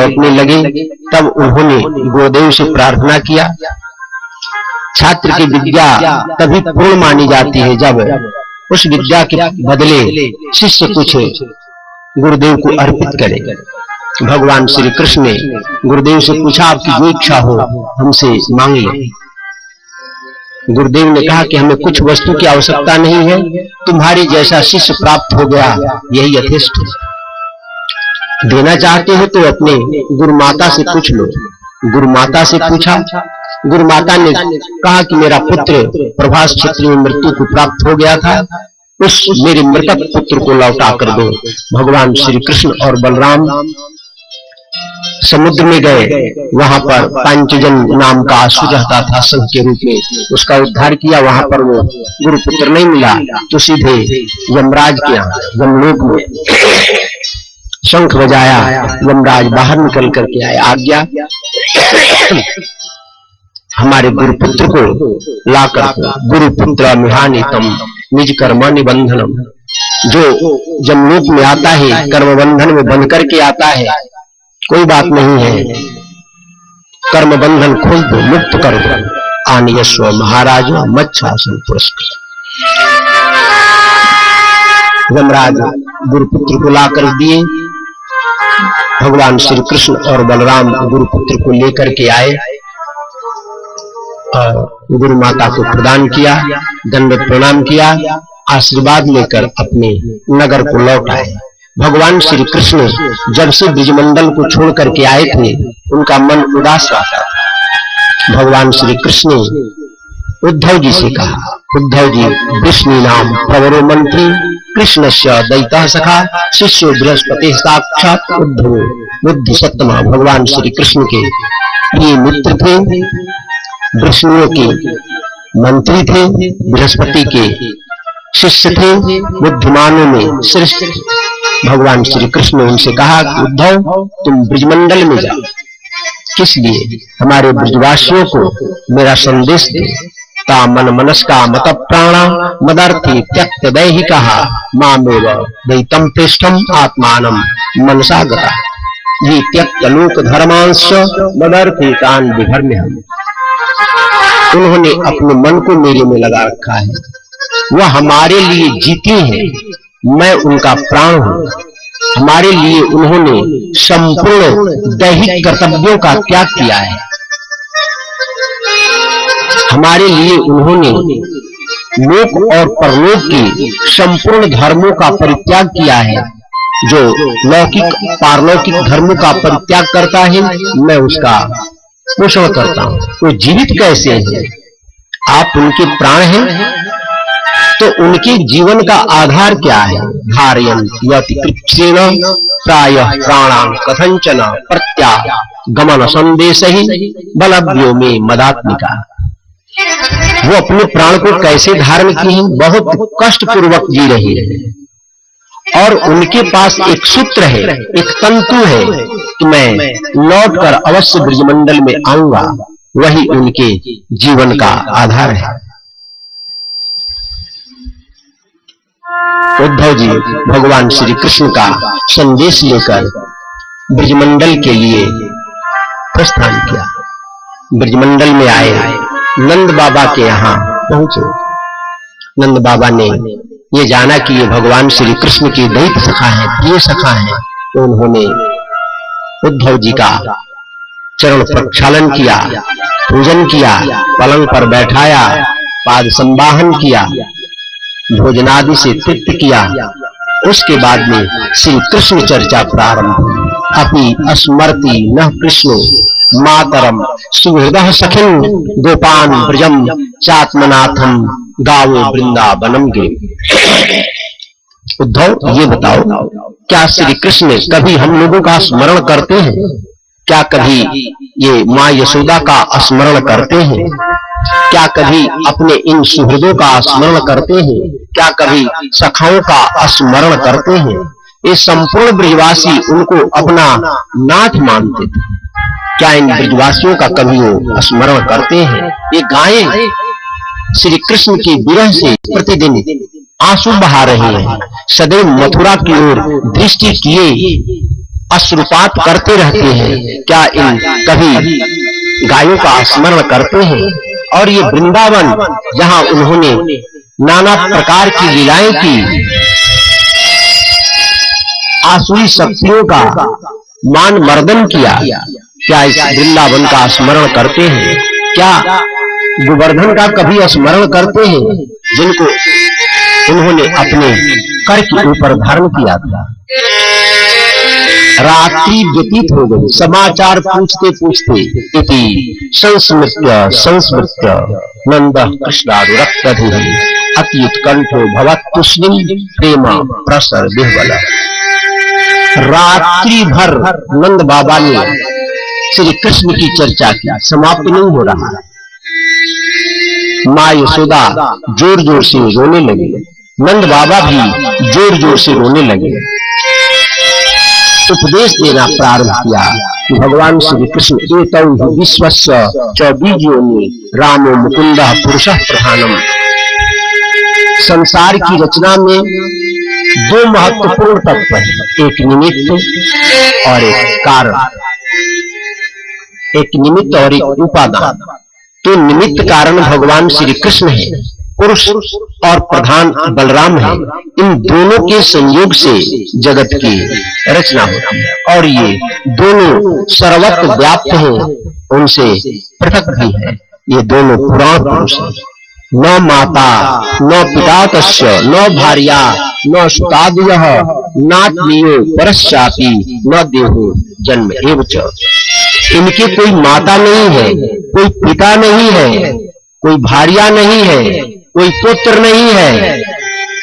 लौटने लगे तब उन्होंने गुरुदेव से प्रार्थना किया। छात्र की विद्या तभी पूर्ण मानी जाती है जब उस विद्या के बदले शिष्य कुछ गुरुदेव को अर्पित करे। भगवान श्री कृष्ण ने गुरुदेव से पूछा, आपकी जो इच्छा हो हमसे मांग ले। गुरुदेव ने कहा कि हमें कुछ वस्तु की आवश्यकता नहीं है, तुम्हारी जैसा शिष्य प्राप्त हो गया यही यथेष्ट है। देना चाहते हो तो अपने गुरु माता से पूछ लो। गुरु माता से पूछा, गुरु माता ने कहा कि मेरा पुत्र प्रभास क्षेत्र में मृत्यु को प्राप्त हो गया था, उस मेरे मृतक पुत्र को लौटा कर दो। भगवान श्री कृष्ण और बलराम समुद्र में गए, वहां पर पांचजन नाम का असुर रहता था शंख के रूप में, उसका उद्धार किया। वहां पर वो गुरुपुत्र नहीं मिला तो सीधे यमराज के यहाँ यमलोक में शंख बजाया। यमराज बाहर निकल करके आए, आज्ञा हमारे गुरुपुत्र को लाकर गुरुपुत्र मिहानितम निज कर्म निबंधनम। जो यमलोक में आता है कर्म बंधन में बंध करके आता है, कोई बात नहीं है, कर्म बंधन खोल दो, मुक्त कर दो। आनियस्व महाराज मच्छासन पुरस्कृत। यमराज गुरुपुत्र को लाकर दिए। भगवान श्री कृष्ण और बलराम गुरुपुत्र को लेकर के आए और गुरु माता को प्रदान किया, दंडवत प्रणाम किया, आशीर्वाद लेकर अपने नगर को लौट आए। भगवान श्री कृष्ण जब से ब्रजमंडल को छोड़ करके आए थे उनका मन उदास रहता था। भगवान श्री कृष्ण ने उद्धव जी से कहा, उद्धव जी विष्णु नाम प्रवरो मंत्री कृष्णस्य दैतः सखा शिष्यो बृहस्पति साक्षात उद्धव बुद्धि सत्तमा। भगवान श्री कृष्ण के प्रिय मित्र थे, विष्णु के मंत्री थे, बृहस्पति के शिष्य थे, बुद्धिमानों में श्रेष्ठ थे। भगवान श्री कृष्ण ने उनसे कहा, उद्धव तुम ब्रजमंडल में जाओ, किस लिए? हमारे ब्रजवासियों को मेरा संदेश दे। ता मन मनस्का मत प्राणा मदर्थी त्यक्त दैहि कहा मामेव दैतम पृष्ठम आत्मानम मनसा गता। ये त्यक्त लोक धर्मांश मदर्थी तान विधर्म्य। उन्होंने अपने मन को मेरे में लगा रखा है, वह हमारे लिए जीती है, मैं उनका प्राण हूं। हमारे लिए उन्होंने संपूर्ण दैहिक कर्तव्यों का त्याग किया है, हमारे लिए उन्होंने लोक और परलोक के संपूर्ण धर्मों का परित्याग किया है। जो लौकिक पारलौकिक धर्मों का परित्याग करता है मैं उसका पोषण करता हूं। तो जीवित कैसे हैं? आप उनके प्राण हैं, तो उनके जीवन का आधार क्या है? धारयन् यति कृच्छ्रेण प्रायः प्राणान् कथंचन प्रत्यागमन संदेश ही बलभ्यो में मदात्मिका। वो अपने प्राण को कैसे धारण किए हैं? बहुत कष्ट पूर्वक जी रहे हैं, और उनके पास एक सूत्र है, एक तंतु है कि मैं लौटकर अवश्य ब्रजमंडल में आऊंगा, वही उनके जीवन का आधार है। उद्धव जी भगवान श्री कृष्ण का संदेश लेकर ब्रजमंडल के लिए प्रस्थान किया। ब्रजमंडल में आए, नंद बाबा के यहाँ पहुंचे। नंद बाबा ने ये जाना कि ये भगवान श्री कृष्ण की दैत सखा है, प्रिय सखा है, तो उन्होंने उद्धव जी का चरण प्रक्षालन किया, पूजन किया, पलंग पर बैठाया, पाद संवाहन किया, भोजनादि से तृप्त किया। उसके बाद में श्री कृष्ण चर्चा प्रारंभ हुई। अपि स्मरति न कृष्णो मातरम सुहृदः सखिन गोपान ब्रजम चात्मनाथम गावो वृंदावनम गे। उद्धव ये बताओ, क्या श्री कृष्ण कभी हम लोगों का स्मरण करते हैं? क्या कभी ये माँ यशोदा का स्मरण करते हैं? क्या कभी अपने इन सुहृदों का स्मरण करते हैं? क्या कभी सखाओं का स्मरण करते हैं? ये संपूर्ण ब्रजवासी उनको अपना नाथ मानते थे। क्या इन ब्रजवासियों का कभी वो स्मरण करते हैं? ये गायें श्री कृष्ण के विरह से प्रतिदिन आंसू बहा रहे हैं, सदैव मथुरा की ओर दृष्टि किए अश्रुपात करते रहते हैं, क्या इन कभी गायों का स्मरण करते हैं? और ये वृंदावन जहां उन्होंने नाना प्रकार की लीलाएं की, आसुरी शक्तियों का मान मर्दन किया, क्या इस वृंदावन का स्मरण करते हैं? क्या गोवर्धन का कभी स्मरण करते हैं जिनको उन्होंने अपने कर के ऊपर धारण किया था? रात्रि व्यतीत हो गई, समाचार पूछते पूछते इति संस्मृत्य नंद कृष्णारुरक्तधिः अति उत्कंठो भवत्तुष्णीं प्रेम प्रसर विह्वल। रात्रि भर नंद बाबा ने श्री कृष्ण की चर्चा की, समाप्त नहीं हो रहा। माँ यशोदा जोर जोर से रोने लगे, नंद बाबा भी जोर जोर से रोने लगे। उपदेश देना प्रारंभ किया कि भगवान श्री कृष्ण एतौ हि विश्वस्य च बीजोनि रामो मुकुंदः पुरुषः प्रधानम। संसार की रचना में दो महत्वपूर्ण तत्व हैं, एक निमित्त और एक कारण, एक निमित्त और एक उपादान। तो निमित्त कारण भगवान श्री कृष्ण है, पुरुष और प्रधान बलराम है। इन दोनों के संयोग से जगत की रचना होती है और ये दोनों सर्वत्र व्याप्त हैं, उनसे पृथक भी है। ये दोनों पुराण पुरुष हैं। न माता न पिता तस्य न भार्या न सुतादयः नात्मीयो परश्चापि न देहो जन्म एव च। इनके कोई माता नहीं है, कोई पिता नहीं है, कोई भार्या नहीं है, कोई पुत्र नहीं है,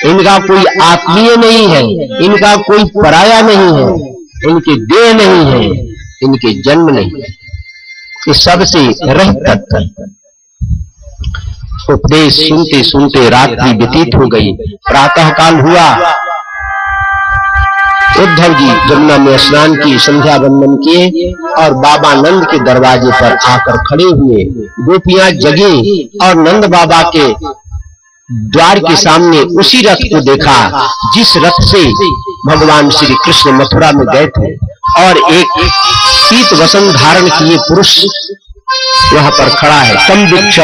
इनका कोई आत्मीय नहीं है, इनका कोई पराया नहीं है, इनके देह नहीं है, इनके जन्म नहीं है। इस सबसे रहित तत्व। उपदेश सुनते सुनते रात्रि व्यतीत हो गई, प्रातः काल हुआ। उद्धव जी जमुना में स्नान किए, संध्या वंदन किए और बाबा नंद के दरवाजे पर आकर खड़े हुए। गोपियां जगी और नंद बाबा के द्वार के सामने उसी रथ को देखा जिस रथ से भगवान श्री कृष्ण मथुरा में गए थे, और एक पीत वसन धारण किए पुरुष वहां पर खड़ा है। तम दीक्ष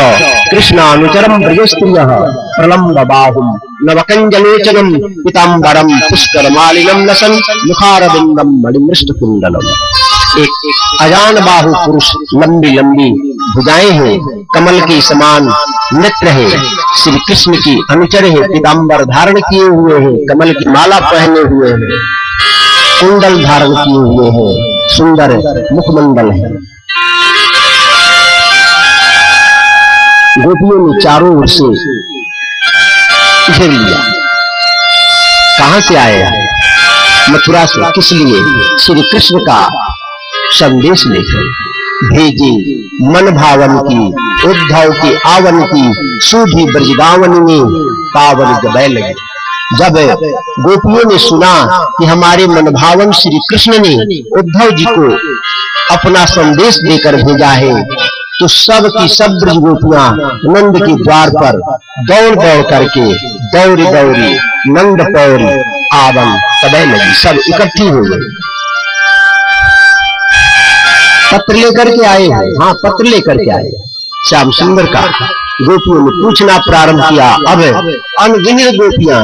कृष्णानुचरम ब्रजस्त्रियः प्रलम्ब बाहुम नवकंजलोचनम पीतांबरम पुष्करमालिनम लसन मुखारविंदम मणिमृष्ट कुंडलम। एक अजान बाहु पुरुष, लंबी लंबी भुजाएं हैं, कमल के समान नेत्र है, श्री कृष्ण की अनुचर है, पीतांबर धारण किए हुए हैं, कमल की माला पहने हुए हैं, कुंडल धारण किए हुए हैं, सुंदर मुखमंडल है। गोपियों ने चारों ओर से घेर लिया। कहां से आए हैं? मथुरा से। किस लिए? श्री कृष्ण का संदेश लेकर भेजे मन भावन की, उद्धव की आवन की सूधी ब्रजगावन में पावन जबै लगी। जब गोपियों ने सुना कि हमारे मनभावन श्री कृष्ण ने उद्धव जी को अपना संदेश देकर भेजा है, तो सब की सब ब्रज गोपियां नंद के द्वार पर दौड़ दौड़ करके दौड़ी दौड़ी नंद पौरी आवन तबै लगी। सब इकट्ठी हो गई। पत्र लेकर के आए हैं। हाँ, पत्र लेकर के आए श्याम सुंदर का। गोपियों ने पूछना प्रारंभ किया। अब अनगिनत गोपियां,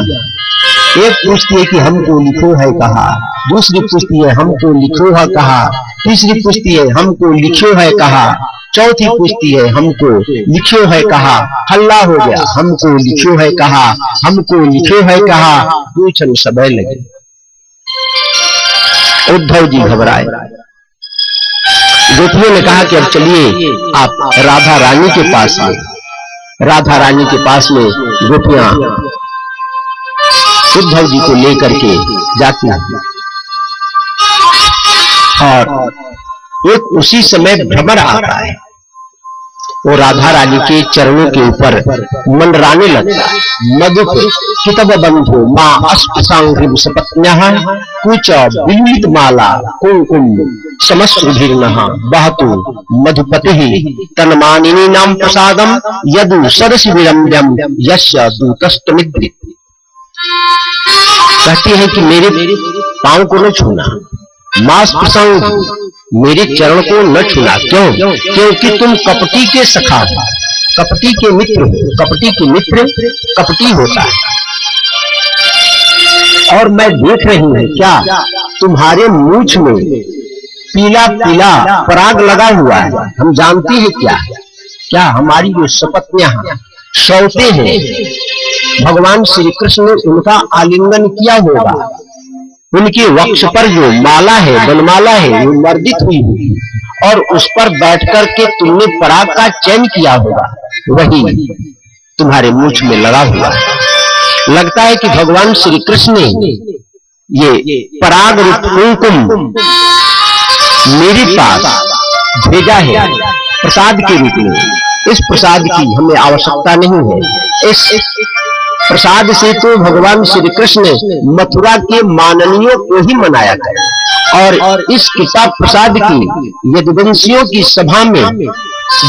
एक पूछती है कि हमको लिखो है कहा, दूसरी पूछती है हमको लिखो है कहा, तीसरी पूछती है हमको लिखो है कहा, चौथी पूछती है हमको लिखो है कहा। हल्ला हो गया, हमको लिखो है कहा, हमको लिखो है कहा, पूछन सब लगे। उद्धव जी घबराए। गोपियों ने कहा कि अब चलिए आप राधा रानी के पास में। राधा रानी के पास में गोपियां उद्धव जी को लेकर के जाती हैं और एक उसी समय भ्रमर आता है। वो राधा रानी के चरणों के ऊपर मंडराने लगता है। मधुप कितब बंधु माँ अस्पृशांघ्रिम सपत्न्यः कुच विलित माला कुंकुम समस्रुभिर्नः बहतु मधुपतिः तन्मानिनी नाम प्रसादम यदु सरसि विरम्यम यस्य दूतस्तमिद्रित। कहती है कि मेरे पांव को न छूना, मास प्रसंग, मेरे चरण को न छूना। क्यों? क्योंकि तुम कपटी के सखा हो, कपटी के मित्र हो। कपटी के मित्र कपटी होता है। और मैं देख रही हूं क्या तुम्हारे मूंछ में पीला पीला पराग लगा हुआ है। हम जानते हैं क्या हमारी जो सपत्नियां सौते हैं, भगवान श्री कृष्ण ने उनका आलिंगन किया होगा। उनके वक्ष पर जो माला है, वनमाला है, वो मर्दित हुई होगी और उस पर बैठ करके तुमने पराग का चयन किया होगा। वही तुम्हारे मूंछ में लगा हुआ है। लगता है कि भगवान श्री कृष्ण ने ये पराग रूप कुमकुम मेरे पास भेजा है प्रसाद के रूप में। इस प्रसाद की हमें आवश्यकता नहीं है। इस प्रसाद से तो भगवान श्री कृष्ण ने मथुरा के माननीयों को ही मनाया था। और इस किताब प्रसाद की यदुवंशियों की सभा में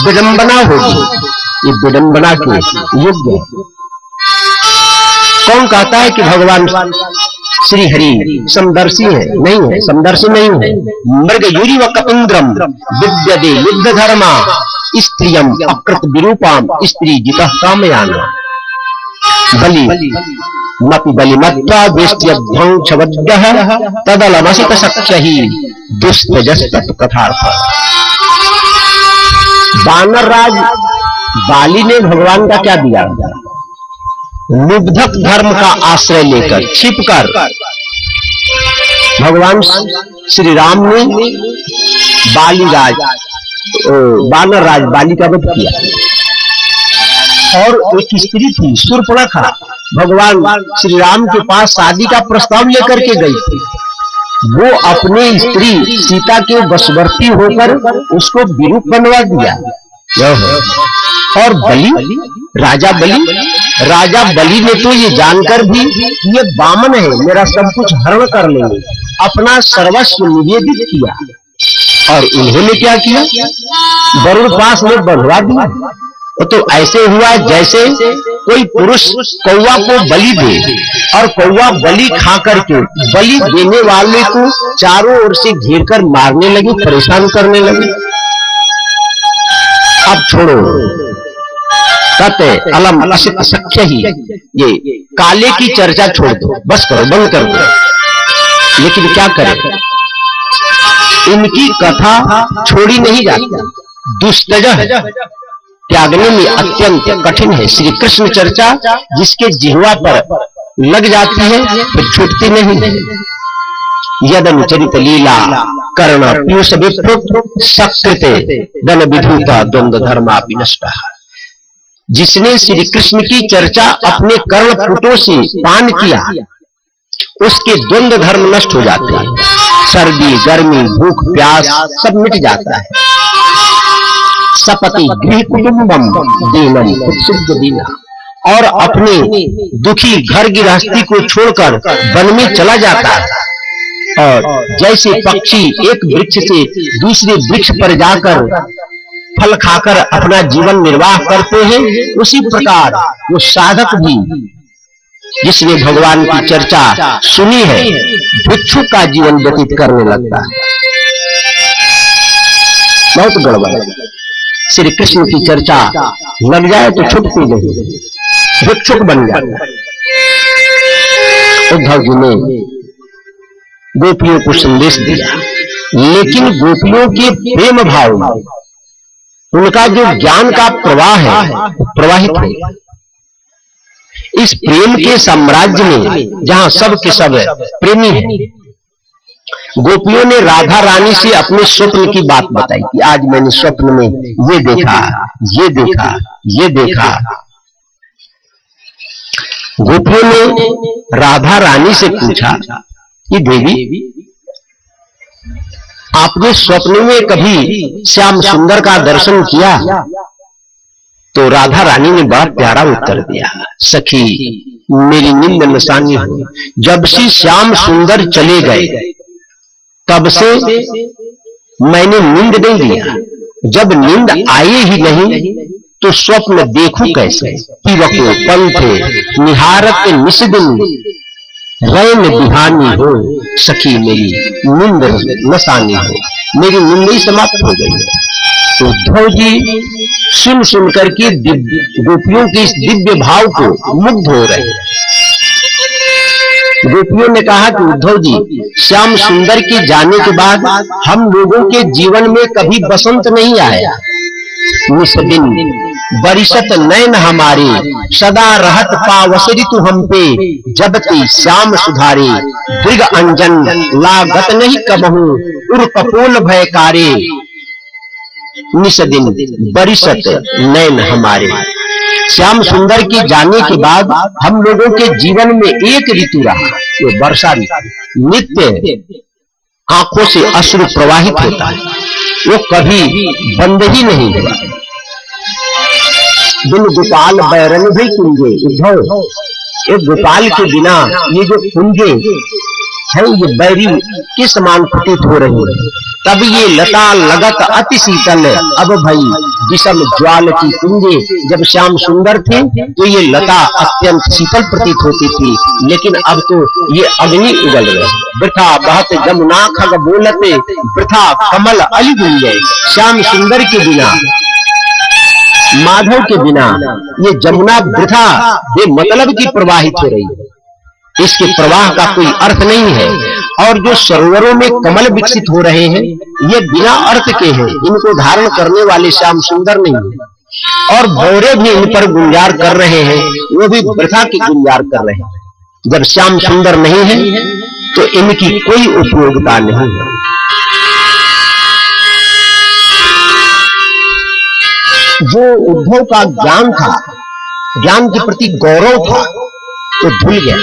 विडंबना होगी। ये विडंबना के योग्य है। कौन कहता है कि भगवान श्री हरि समदर्शी है? नहीं है, समदर्शी नहीं है। मृगयूरी व कपिंद्रम विद्यते युद्ध धर्मा स्त्रियम अकृत विरूपाम स्त्री जितः कामयाना बलि मपि बलिमत्वा वेष्ट्यध्वंसवद्यः तदलमसित सख्यहि दुष्टजस्तत् कथार्थ। वानर राज बाली ने भगवान का क्या दिया? लुब्धक धर्म का आश्रय लेकर छिपकर भगवान श्री राम ने वानर राज बाली का वध किया। और एक स्त्री थी शूर्पणखा, भगवान श्री राम के पास शादी का प्रस्ताव लेकर के गई थी। वो अपने स्त्री सीता के वशवर्ती होकर उसको विरूप बनवा दिया। और राजा बलि ने तो ये जानकर भी कि ये बामन है, मेरा सब कुछ हरण कर लेंगे, अपना सर्वस्व निवेदित किया। और इन्होंने क्या किया? वरुण पास में बढ़वा दिया। तो ऐसे हुआ जैसे कोई पुरुष कौवा को बलि दे और कौवा बलि खा करके बलि देने वाले को चारों ओर से घेर कर मारने लगे, परेशान करने लगे। अब छोड़ो, कहते अलम असित सख्य ही, ये काले की चर्चा छोड़ दो, बस करो, बंद कर दो। लेकिन क्या करें, इनकी कथा छोड़ी नहीं जाती। दुष्टजह त्यागने में अत्यंत कठिन है। श्री कृष्ण चर्चा जिसके जिह्वा पर लग जाती है फिर छूटती नहीं है। यदनुचरित लीला कर्ण पीयूष विप्रुत सकृते दन विधूता द्वंद्व धर्मा विनष्ट। जिसने श्री कृष्ण की चर्चा अपने कर्ण पुटों से पान किया उसके द्वंद्व धर्म नष्ट हो जाते हैं। सर्दी गर्मी भूख प्यास सब मिट जाता है। सपति गृह कुटुंबम दीनम उत्सुक दीना, और अपने दुखी घर गृहस्थी को छोड़कर वन में चला जाता है। और जैसे पक्षी एक वृक्ष से दूसरे वृक्ष पर जाकर फल खाकर अपना जीवन निर्वाह करते हैं, उसी प्रकार वो साधक भी जिसने भगवान की चर्चा सुनी है भिक्षु का जीवन व्यतीत करने लगता है। बहुत गड़बड़ है। श्री कृष्ण की चर्चा लग जाए तो छूटती नहीं, भिक्षुक बन जाता है। उद्धव जी ने गोपियों को संदेश दिया, लेकिन गोपियों के प्रेम भाव में उनका जो ज्ञान का प्रवाह है प्रवाहित है। इस प्रेम के साम्राज्य में जहां सब के सब प्रेमी है, गोपियों ने राधा रानी से अपने स्वप्न की बात बताई कि आज मैंने स्वप्न में ये देखा, ये देखा, ये देखा। गोपियों ने राधा रानी से पूछा कि देवी, आपने स्वप्न में कभी श्याम सुंदर का दर्शन किया? तो राधा रानी ने बड़ा प्यारा उत्तर दिया, सखी मेरी नींद नसानी हो। जब से श्याम सुंदर चले गए तब से मैंने नींद नहीं लिया। जब नींद आए ही नहीं तो स्वप्न देखूं कैसे? पीवको पंथे निहारत निस्दिन रैन बिहानी हो सखी मेरी नींद नसानी हो, मेरी नींद ही समाप्त हो गई है। तो उद्धव जी सुन सुन करके गोपियों के इस दिव्य भाव को मुग्ध हो रहे हैं। गोपियों ने कहा कि उद्धव जी, श्याम सुंदर के जाने के बाद हम लोगों के जीवन में कभी बसंत नहीं आया। निस्दिन बरिशत नैन हमारे, सदा रहत पावस ऋतु हम पे, जबति श्याम सुधारे, दृग अंजन लागत नहीं कबहू, उर कपोल भयकारे। निस्दिन बरिशत नैन हमारे, श्याम सुंदर के जाने के बाद हम लोगों के जीवन में एक ऋतु रहा, वो वर्षा ऋतु। नित्य आंखों से अश्रु प्रवाहित होता है, वो कभी बंद ही नहीं हुआ। बिन गोपाल बैरन भी कुंजे, उद्धव एक गोपाल के बिना ये जो कुंजे है ये बैरी के समान प्रतीत हो रही है। तब ये लता लगत अति शीतल, अब भई विषम ज्वाल की कुंजे। जब श्याम सुंदर थे तो ये लता अत्यंत शीतल प्रतीत होती थी, लेकिन अब तो ये अग्नि उगल गए। वृथा बहत जमुना खग बोलते, वृथा कमल अली गुंजे। श्याम सुंदर के बिना, माधव के बिना ये जमुना वृथा बेमतलब की प्रवाहित हो रही है, इसके प्रवाह का कोई अर्थ नहीं है। और जो सरोवरों में कमल विकसित हो रहे हैं ये बिना अर्थ के हैं, इनको धारण करने वाले श्याम सुंदर नहीं है। और भौरे भी इन पर गुंजार कर रहे हैं, वो भी वृथा की गुंजार कर रहे हैं। जब श्याम सुंदर नहीं है तो इनकी कोई उपयोगिता नहीं है। जो उद्धव का ज्ञान था, ज्ञान के प्रति गौरव था, तो भूल गया,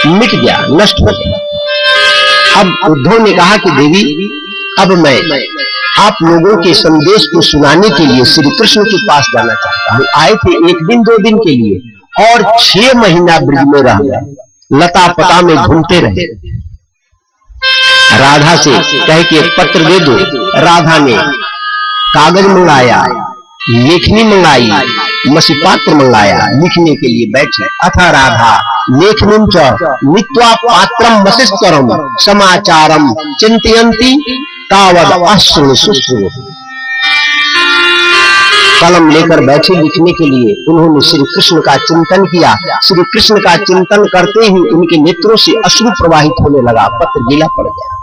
मिट गया, नष्ट हो गया। अब उद्धव ने कहा कि देवी, अब मैं आप लोगों के संदेश को सुनाने के लिए श्री कृष्ण के पास जाना चाहता हूं। आए थे एक दिन दो दिन के लिए और 6 महीना ब्रज में रह गए, लता पता में घूमते रहे। राधा से कह के एक पत्र दे दो। राधा ने कागज मंगाया, लेखनी मंगाई, मसी पात्र मंगाया, लिखने के लिए बैठे। अथा राधा लेखनीं च नीत्वा पात्रम वसिष्ठरम समाचारम चिंतयन्ति तावद अश्रु शुश्रु। कलम लेकर बैठे लिखने के लिए। उन्होंने श्री कृष्ण का चिंतन किया। श्री कृष्ण का चिंतन करते ही उनके नेत्रों से अश्रु प्रवाहित होने लगा, पत्र गीला पड़ गया।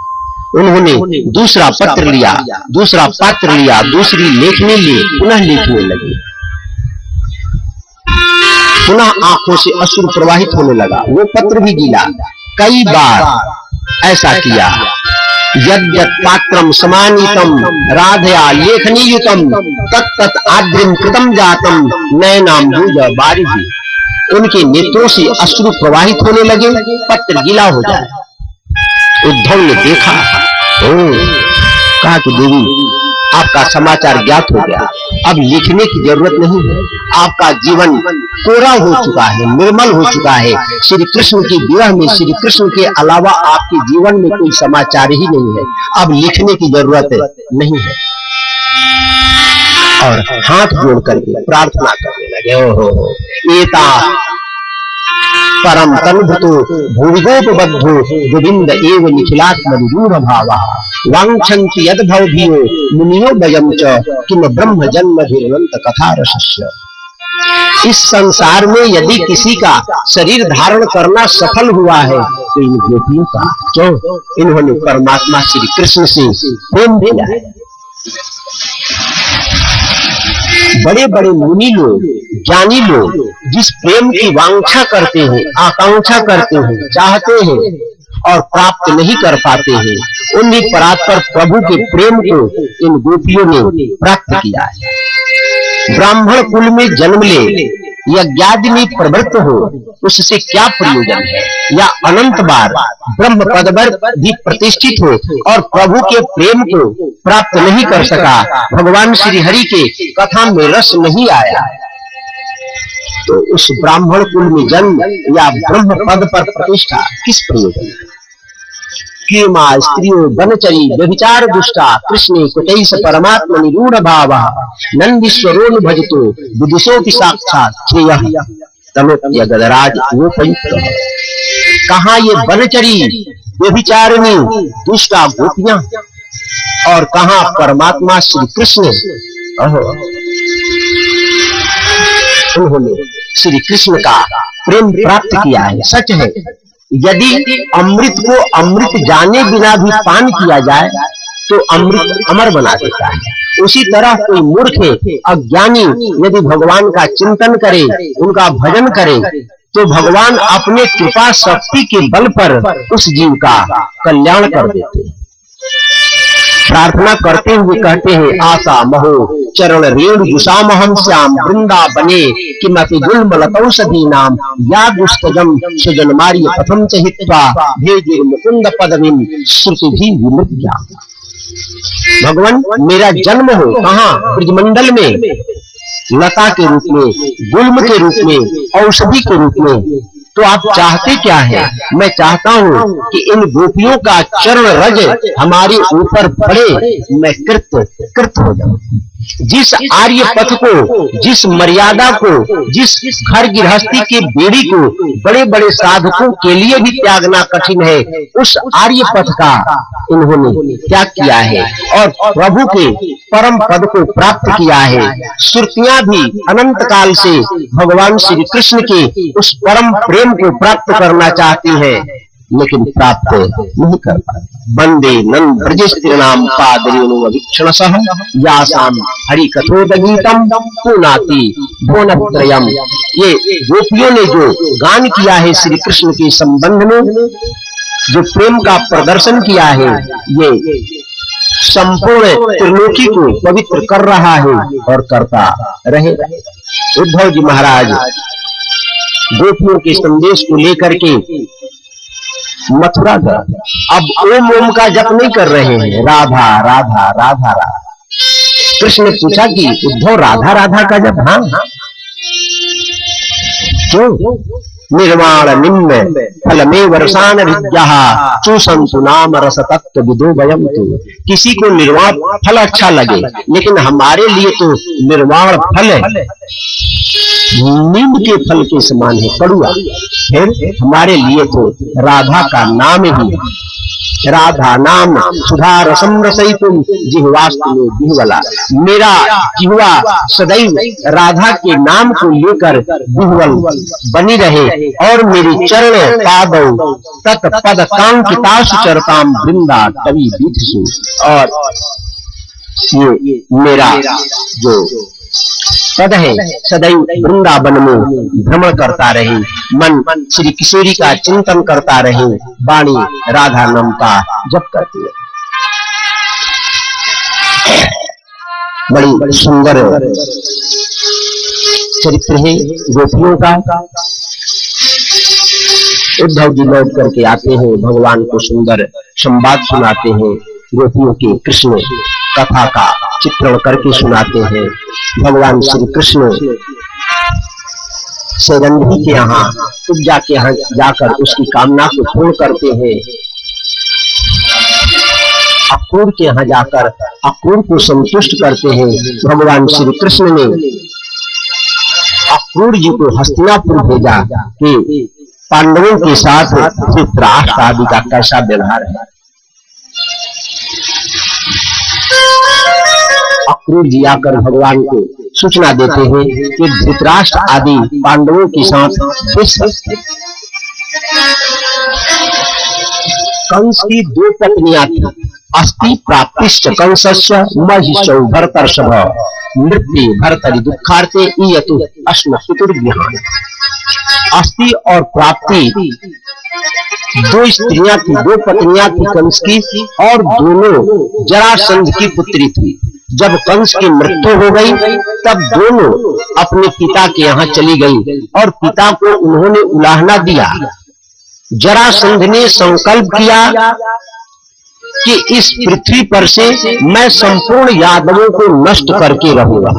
उन्होंने दूसरा पत्र लिया, दूसरा पात्र लिया, दूसरी लेखनी ली, पुनः लिखने लगे। पुनः आंखों से अश्रु प्रवाहित होने लगा, वो पत्र भी गीला। कई बार ऐसा किया। यद्यत् पात्रम समानीतम राधया लेखनीयुतम तत्तत् आद्रिम कृतम जातम नैनाम्बुज बारिधि। उनके नेत्रों से अश्रु प्रवाहित होने लगे, पत्र गीला हो जाए। उद्धव ने देखा, कहा कि देवी, आपका समाचार ज्ञात हो गया, अब लिखने की जरूरत नहीं है। आपका जीवन कोरा हो चुका है, निर्मल हो चुका है। श्री कृष्ण के विरह में, श्री कृष्ण के अलावा आपके जीवन में कोई समाचार ही नहीं है। अब लिखने की जरूरत नहीं है। और हाथ जोड़ करके प्रार्थना करने लगे। ओहो एता परम तनुभृतो भूविगोपबद्धो गोविंद एव निखिलात्मरूढ़ भावा वांछन्ति यद्भवभियो मुनियो वयं च किम ब्रह्म जन्म हिरण्यंत कथा रसस्य। इस संसार में यदि किसी का शरीर धारण करना सफल हुआ है तो इन गोपियों का। क्यों? इन्होंने परमात्मा श्री कृष्ण से प्रेम किया है। बड़े बड़े मुनि लोग, ज्ञानी लोग जिस प्रेम की वांछा करते हैं, आकांक्षा करते हैं, चाहते हैं और प्राप्त नहीं कर पाते हैं, उन्हीं परात्पर प्रभु के प्रेम को इन गोपियों ने प्राप्त किया है। ब्राह्मण कुल में जन्म ले, यज्ञादि में प्रवृत्त हो, उससे क्या प्रयोजन है? या अनंत बार ब्रह्म पद पर भी प्रतिष्ठित हो और प्रभु के प्रेम को प्राप्त नहीं कर सका, भगवान श्री हरि के कथा में रस नहीं आया, तो उस ब्राह्मण कुल में जन्म या ब्रह्म पद पर प्रतिष्ठा किस प्रयोजन है? कीमा स्त्रियो बनचरी व्यभिचार दुष्टा कृष्णे कुटैस परमात्मा निरूढ़ भावा नंदीश्वरो भजतो विदुषो की साक्षात श्रेयः। तनोत्य गदराज उपयुक्त। कहाँ ये बनचरी व्यभिचारिणी दुष्टा गोपियां और कहाँ परमात्मा श्री कृष्ण। उन्होंने श्री कृष्ण का प्रेम प्राप्त किया है। सच है, यदि अमृत को अमृत जाने बिना भी पान किया जाए तो अमृत अमर बना देता है। उसी तरह कोई मूर्ख अज्ञानी यदि भगवान का चिंतन करे, उनका भजन करे, तो भगवान अपने कृपा शक्ति के बल पर उस जीव का कल्याण कर देते हैं। प्रार्थना करते हुए कहते हैं, आशा महो चरण रेणु जुषामहं श्याम वृंदावने किमपि गुल्मलतौषधी नाम या दुष्टजम सुजनमार्य पथम च हित्वा भेजिर मुकुंद पदमिं श्रुतिभिः विमृत्या। भगवान मेरा जन्म हो कहाँ? ब्रजमंडल में, लता के रूप में, गुल्म के रूप में, औषधि के रूप में। तो आप चाहते क्या है? मैं चाहता हूँ कि इन गोपियों का चरण रज हमारे ऊपर पड़े, मैं कृत हो जाऊं। जिस आर्य पथ को, जिस मर्यादा को, जिस घर गृहस्थी के बेड़ी को बड़े बड़े साधकों के लिए भी त्यागना कठिन है, उस आर्य पथ का इन्होंने त्याग किया है और प्रभु के परम पद को प्राप्त किया है। श्रुतियां भी अनंत काल से भगवान श्री कृष्ण के उस परम प्रेम को प्राप्त करना चाहती है, लेकिन प्राप्त नहीं कर पाते। वंदे नंद ब्रजस्त्रीणाम पादरेणुवीक्षणसः यासाम हरि कथोदगीतम पुनाति भुवनत्रयम्। ये गोपियों ने जो गान किया है श्री कृष्ण के संबंध में, जो प्रेम का प्रदर्शन किया है, ये संपूर्ण त्रिलोकी को पवित्र कर रहा है और करता रहेगा। उद्धव जी महाराज गोपियों के संदेश को लेकर के मथुरा गए। अब ओम ओम का जप नहीं कर रहे हैं, राधा राधा राधा राधा। कृष्ण ने पूछा कि उद्धव राधा राधा का जप? हाँ, क्यों? निर्वाण निम्न फल में वर्षान विद्या चूसंतु नाम रस तत्व विदो वयम। तो किसी को निर्वाण फल अच्छा लगे, लेकिन हमारे लिए तो निर्वाण फल नीम के फल के समान है, कड़ुआ। फिर हमारे लिए तो राधा का नाम ही, राधा नाम सुधा रसम रसयितुम जिह्वास्तु मे बिह्वला। मेरा जिह्वा सदैव राधा के नाम को लेकर बिह्वल बनी रहे और मेरी चरण पादौ तत्पद कांकितासु चरताम वृंदा तवी बीथसु। और ये मेरा जो पद है सदैव वृंदावन में भ्रमण करता रहे, मन श्री किशोरी का चिंतन करता रहे, वाणी राधा नाम का जप करती है। बड़ी सुंदर चरित्र है गोपियों का। उद्धव जी लौट करके आते हैं, भगवान को सुंदर संवाद सुनाते हैं, गोपियों के कृष्ण कथा का चित्रण करके सुनाते हैं। भगवान श्री कृष्ण सेरंधी के यहाँ, उपजा के यहाँ जाकर उसकी कामना को पूर्ण करते हैं। अक्रूर के यहाँ जाकर अक्रूर को संतुष्ट करते हैं। भगवान श्री कृष्ण ने अक्रूर जी को हस्तिनापुर भेजा कि पांडवों के साथ धृतराष्ट्र आदि का कैसा व्यवहार है। अक्रूर जी आकर भगवान को सूचना देते हैं कि धृतराष्ट्र आदि पांडवों के साथ कंस की 2 पत्नियां थी। अस्ति प्राप्तिश्च कंसस्य महिषौ भरतर्षभ मृत्यु भरतरि दुखार्ते इयतु अश्म पितुर्ज्ञान। अस्ति और प्राप्ति 2 स्त्रियां थी, 2 पत्नियां थी कंस की, और दोनों जरासंध की पुत्री थी। जब कंस की मृत्यु हो गई तब दोनों अपने पिता के यहाँ चली गई और पिता को उन्होंने उलाहना दिया। जरासंध ने संकल्प किया कि इस पृथ्वी पर से मैं संपूर्ण यादवों को नष्ट करके रहूंगा।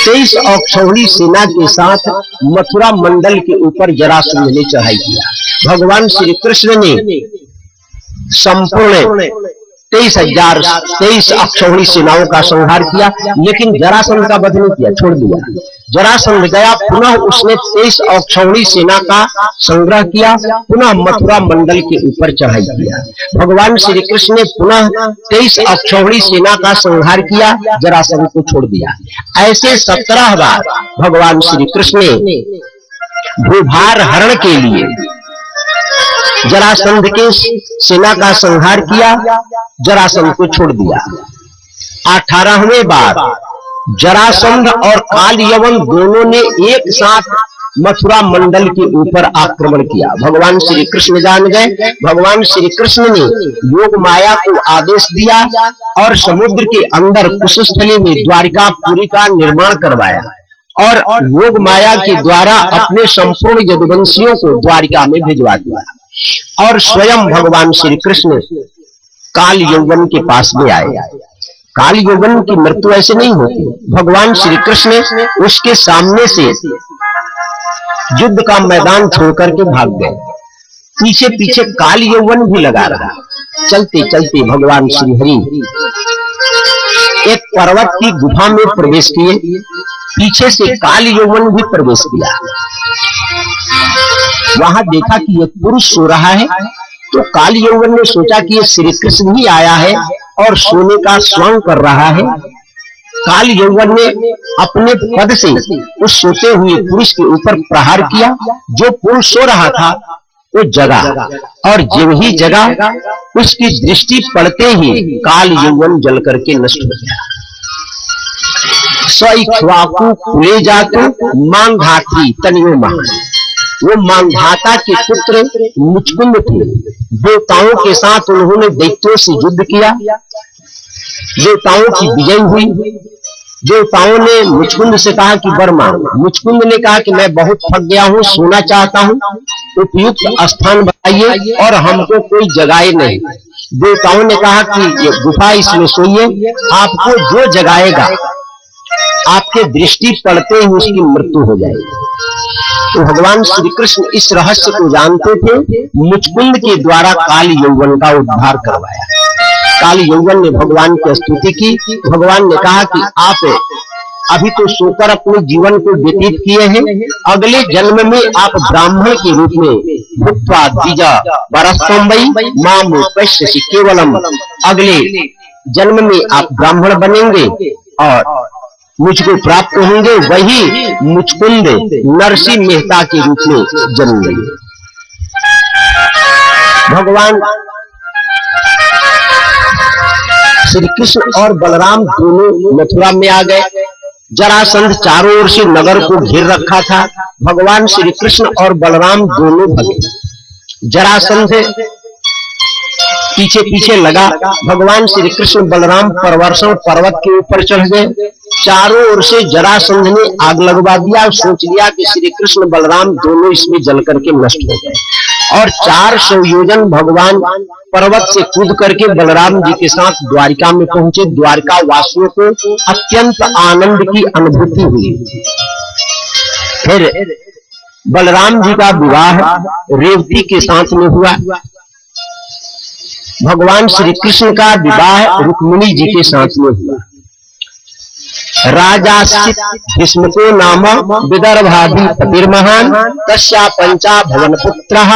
23 अक्षौहिणी सेना के साथ मथुरा मंडल के ऊपर जरासंध ने चढ़ाई किया। भगवान श्री कृष्ण ने संपूर्ण 23 अक्षौहिणी सेनाओं का संहार किया, लेकिन जरासंध का वध नहीं किया, छोड़ दिया। जरासंध गया, पुनः उसने 23 अक्षौहिणी सेना का संग्रह किया, पुनः मथुरा मंडल के ऊपर चढ़ाई किया। भगवान श्री कृष्ण ने पुनः 23 अक्षौहिणी सेना का संहार किया, जरासंध को छोड़ दिया। ऐसे 17 बार भगवान श्री कृष्ण ने भूभार हरण के लिए जरासंध के सेना का संहार किया, जरासंध को छोड़ दिया। 18वें बार जरासंध और काल यवन दोनों ने एक साथ मथुरा मंडल के ऊपर आक्रमण किया। भगवान श्री कृष्ण जान गए। भगवान श्री कृष्ण ने योग माया को आदेश दिया और समुद्र के अंदर कुशस्थली में द्वारिकापुरी का निर्माण करवाया और योग माया के द्वारा अपने संपूर्ण यदुवंशियों को द्वारिका में भिजवा दिया और स्वयं भगवान श्री कृष्ण काल यौवन के पास में आए। काल यौवन की मृत्यु ऐसे नहीं होती। भगवान श्री कृष्ण उसके सामने से युद्ध का मैदान छोड़ करके भाग गए। पीछे पीछे काल यौवन भी लगा रहा। चलते चलते भगवान श्री हरि एक पर्वत की गुफा में प्रवेश किए। पीछे से काल यौवन भी प्रवेश किया। वहां देखा कि एक पुरुष सो रहा है, तो काल यौवन ने सोचा कि ये श्री कृष्ण ही आया है और सोने का स्वांग कर रहा है। काल यौवन ने अपने पद से उस सोते हुए पुरुष के ऊपर प्रहार किया। जो पुरुष सो रहा था वो जगा और जब ही जगा उसकी दृष्टि पड़ते ही काल यौवन जल करके नष्ट हो गया। स्वइक्ष्वाकु कुले जातु मांधात्री तनयो महान। वो मांधाता के पुत्र मुचकुंद थे। देवताओं के साथ उन्होंने दैत्यों से युद्ध किया। देवताओं की विजय हुई। देवताओं ने मुचकुंद से कहा कि वर मांगो। मुचकुंद ने कहा कि मैं बहुत थक गया हूं, सोना चाहता हूं, उपयुक्त स्थान बताइए और हमको कोई जगाए नहीं। देवताओं ने कहा कि ये गुफा, इसमें सोइए, आपको जो जगाएगा आपके दृष्टि पड़ते ही उसकी मृत्यु हो जाएगी। तो भगवान श्री कृष्ण इस रहस्य को जानते थे। मुचकुंद के द्वारा काल यौवन का उद्धार करवाया। काल यौवन ने भगवान की स्तुति की। भगवान ने कहा कि आप अभी तो सोकर अपने जीवन को व्यतीत किए हैं, अगले जन्म में आप ब्राह्मण के रूप में भुक्त्वा द्विजा बरस्तंबई माम पश्यसि केवलम, अगले जन्म में आप ब्राह्मण बनेंगे और मुझको प्राप्त होंगे। वही मुचकुंद नरसिंह मेहता के रूप में जन्म लेंगे। भगवान श्री कृष्ण और बलराम दोनों मथुरा में आ गए। जरासंध चारों ओर से नगर को घेर रखा था। भगवान श्री कृष्ण और बलराम दोनों भगे। जरासंध पीछे पीछे लगा। भगवान श्री कृष्ण बलराम परवर्षण पर्वत के ऊपर चढ़ गए। चारों ओर से जरासंध ने आग लगवा दिया। सोच लिया कि श्री कृष्ण बलराम दोनों इसमें जल करके नष्ट हो गए और 400 योजन भगवान पर्वत से कूद करके बलराम जी के साथ द्वारिका में पहुंचे। द्वारिका वासियों को अत्यंत आनंद की अनुभूति हुई। फिर बलराम जी का विवाह रेवती के साथ में हुआ। भगवान श्री कृष्ण का विवाह रुक्मिणी जी के साथ में हुआ। राजाश्चित भीष्मको नाम विदर्भादि पतिर्महान तस्या पंचा भवन पुत्रः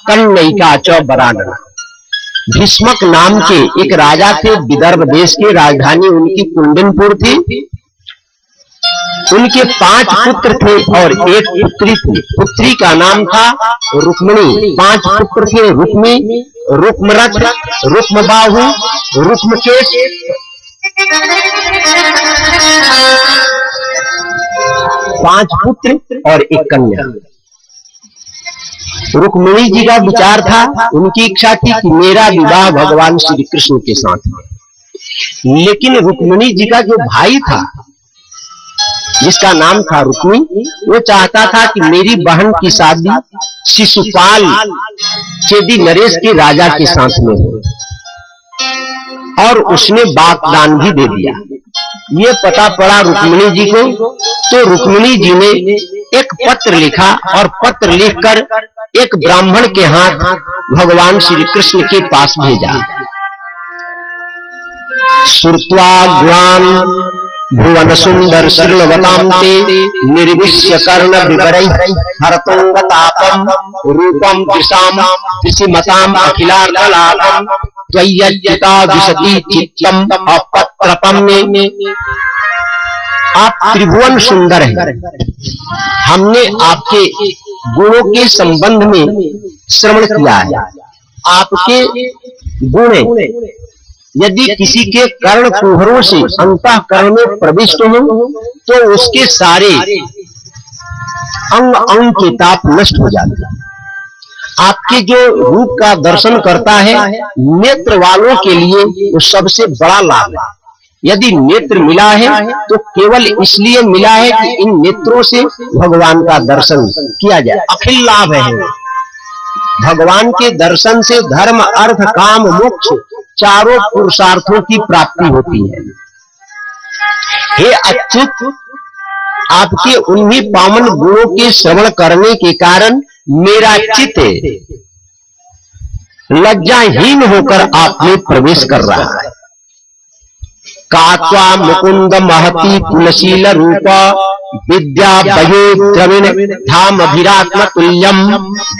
कन्यैका च वरानना। भीष्मक नाम के एक राजा थे। विदर्भ देश की राजधानी उनकी कुंडनपुर थी। उनके 5 पुत्र थे और एक पुत्री थी। पुत्री का नाम था रुक्मिणी। 5 पुत्र थे, रुक्मी, रुक्मरथ, रुक्मबाहु, रुक्मकेश, 5 पुत्र और एक कन्या। रुक्मिणी जी का विचार था, उनकी इच्छा थी कि मेरा विवाह भगवान श्री कृष्ण के साथ है। लेकिन रुक्मिणी जी का जो भाई था जिसका नाम था रुक्मी, वो चाहता था कि मेरी बहन की शादी शिशुपाल चेदी नरेश के राजा के साथ में हो और उसने वाग्दान भी दे दिया। ये पता पड़ा रुक्मिणी जी को, तो रुक्मिणी जी ने एक पत्र लिखा और पत्र लिखकर एक ब्राह्मण के हाथ भगवान श्री कृष्ण के पास भेजा। श्रुत्वा ग्वान भुवन सुंदर श्रीलवतां ते निर्विश्य कर्ण विवरै हरतोंगतापम रूपम दिशाम दिशिमताम अखिलार्कलापम त्वय्यच्युता विशति चित्तम अपत्रपम में। आप त्रिभुवन सुंदर हैं। हमने आपके गुणों के संबंध में श्रवण किया है। आपके गुण यदि किसी के कर्ण कुहरों से अंतःकरण में प्रविष्ट हो तो उसके सारे अंग अंग के ताप नष्ट हो जाते हैं। आपके जो रूप का दर्शन करता है नेत्र वालों के लिए वो सबसे बड़ा लाभ है। यदि नेत्र मिला है तो केवल इसलिए मिला है कि इन नेत्रों से भगवान का दर्शन किया जाए। अखिल लाभ है। भगवान के दर्शन से धर्म अर्थ काम मोक्ष चारों पुरुषार्थों की प्राप्ति होती है। हे अच्युत, आपके उन्हीं पावन गुणों के श्रवण करने के कारण मेरा चित्त लज्जाहीन होकर आप में प्रवेश कर रहा है। कात्वा मुकुंद महती कुलशील रूप विद्या वयो द्रविण धाम अभिरात्म तुल्यम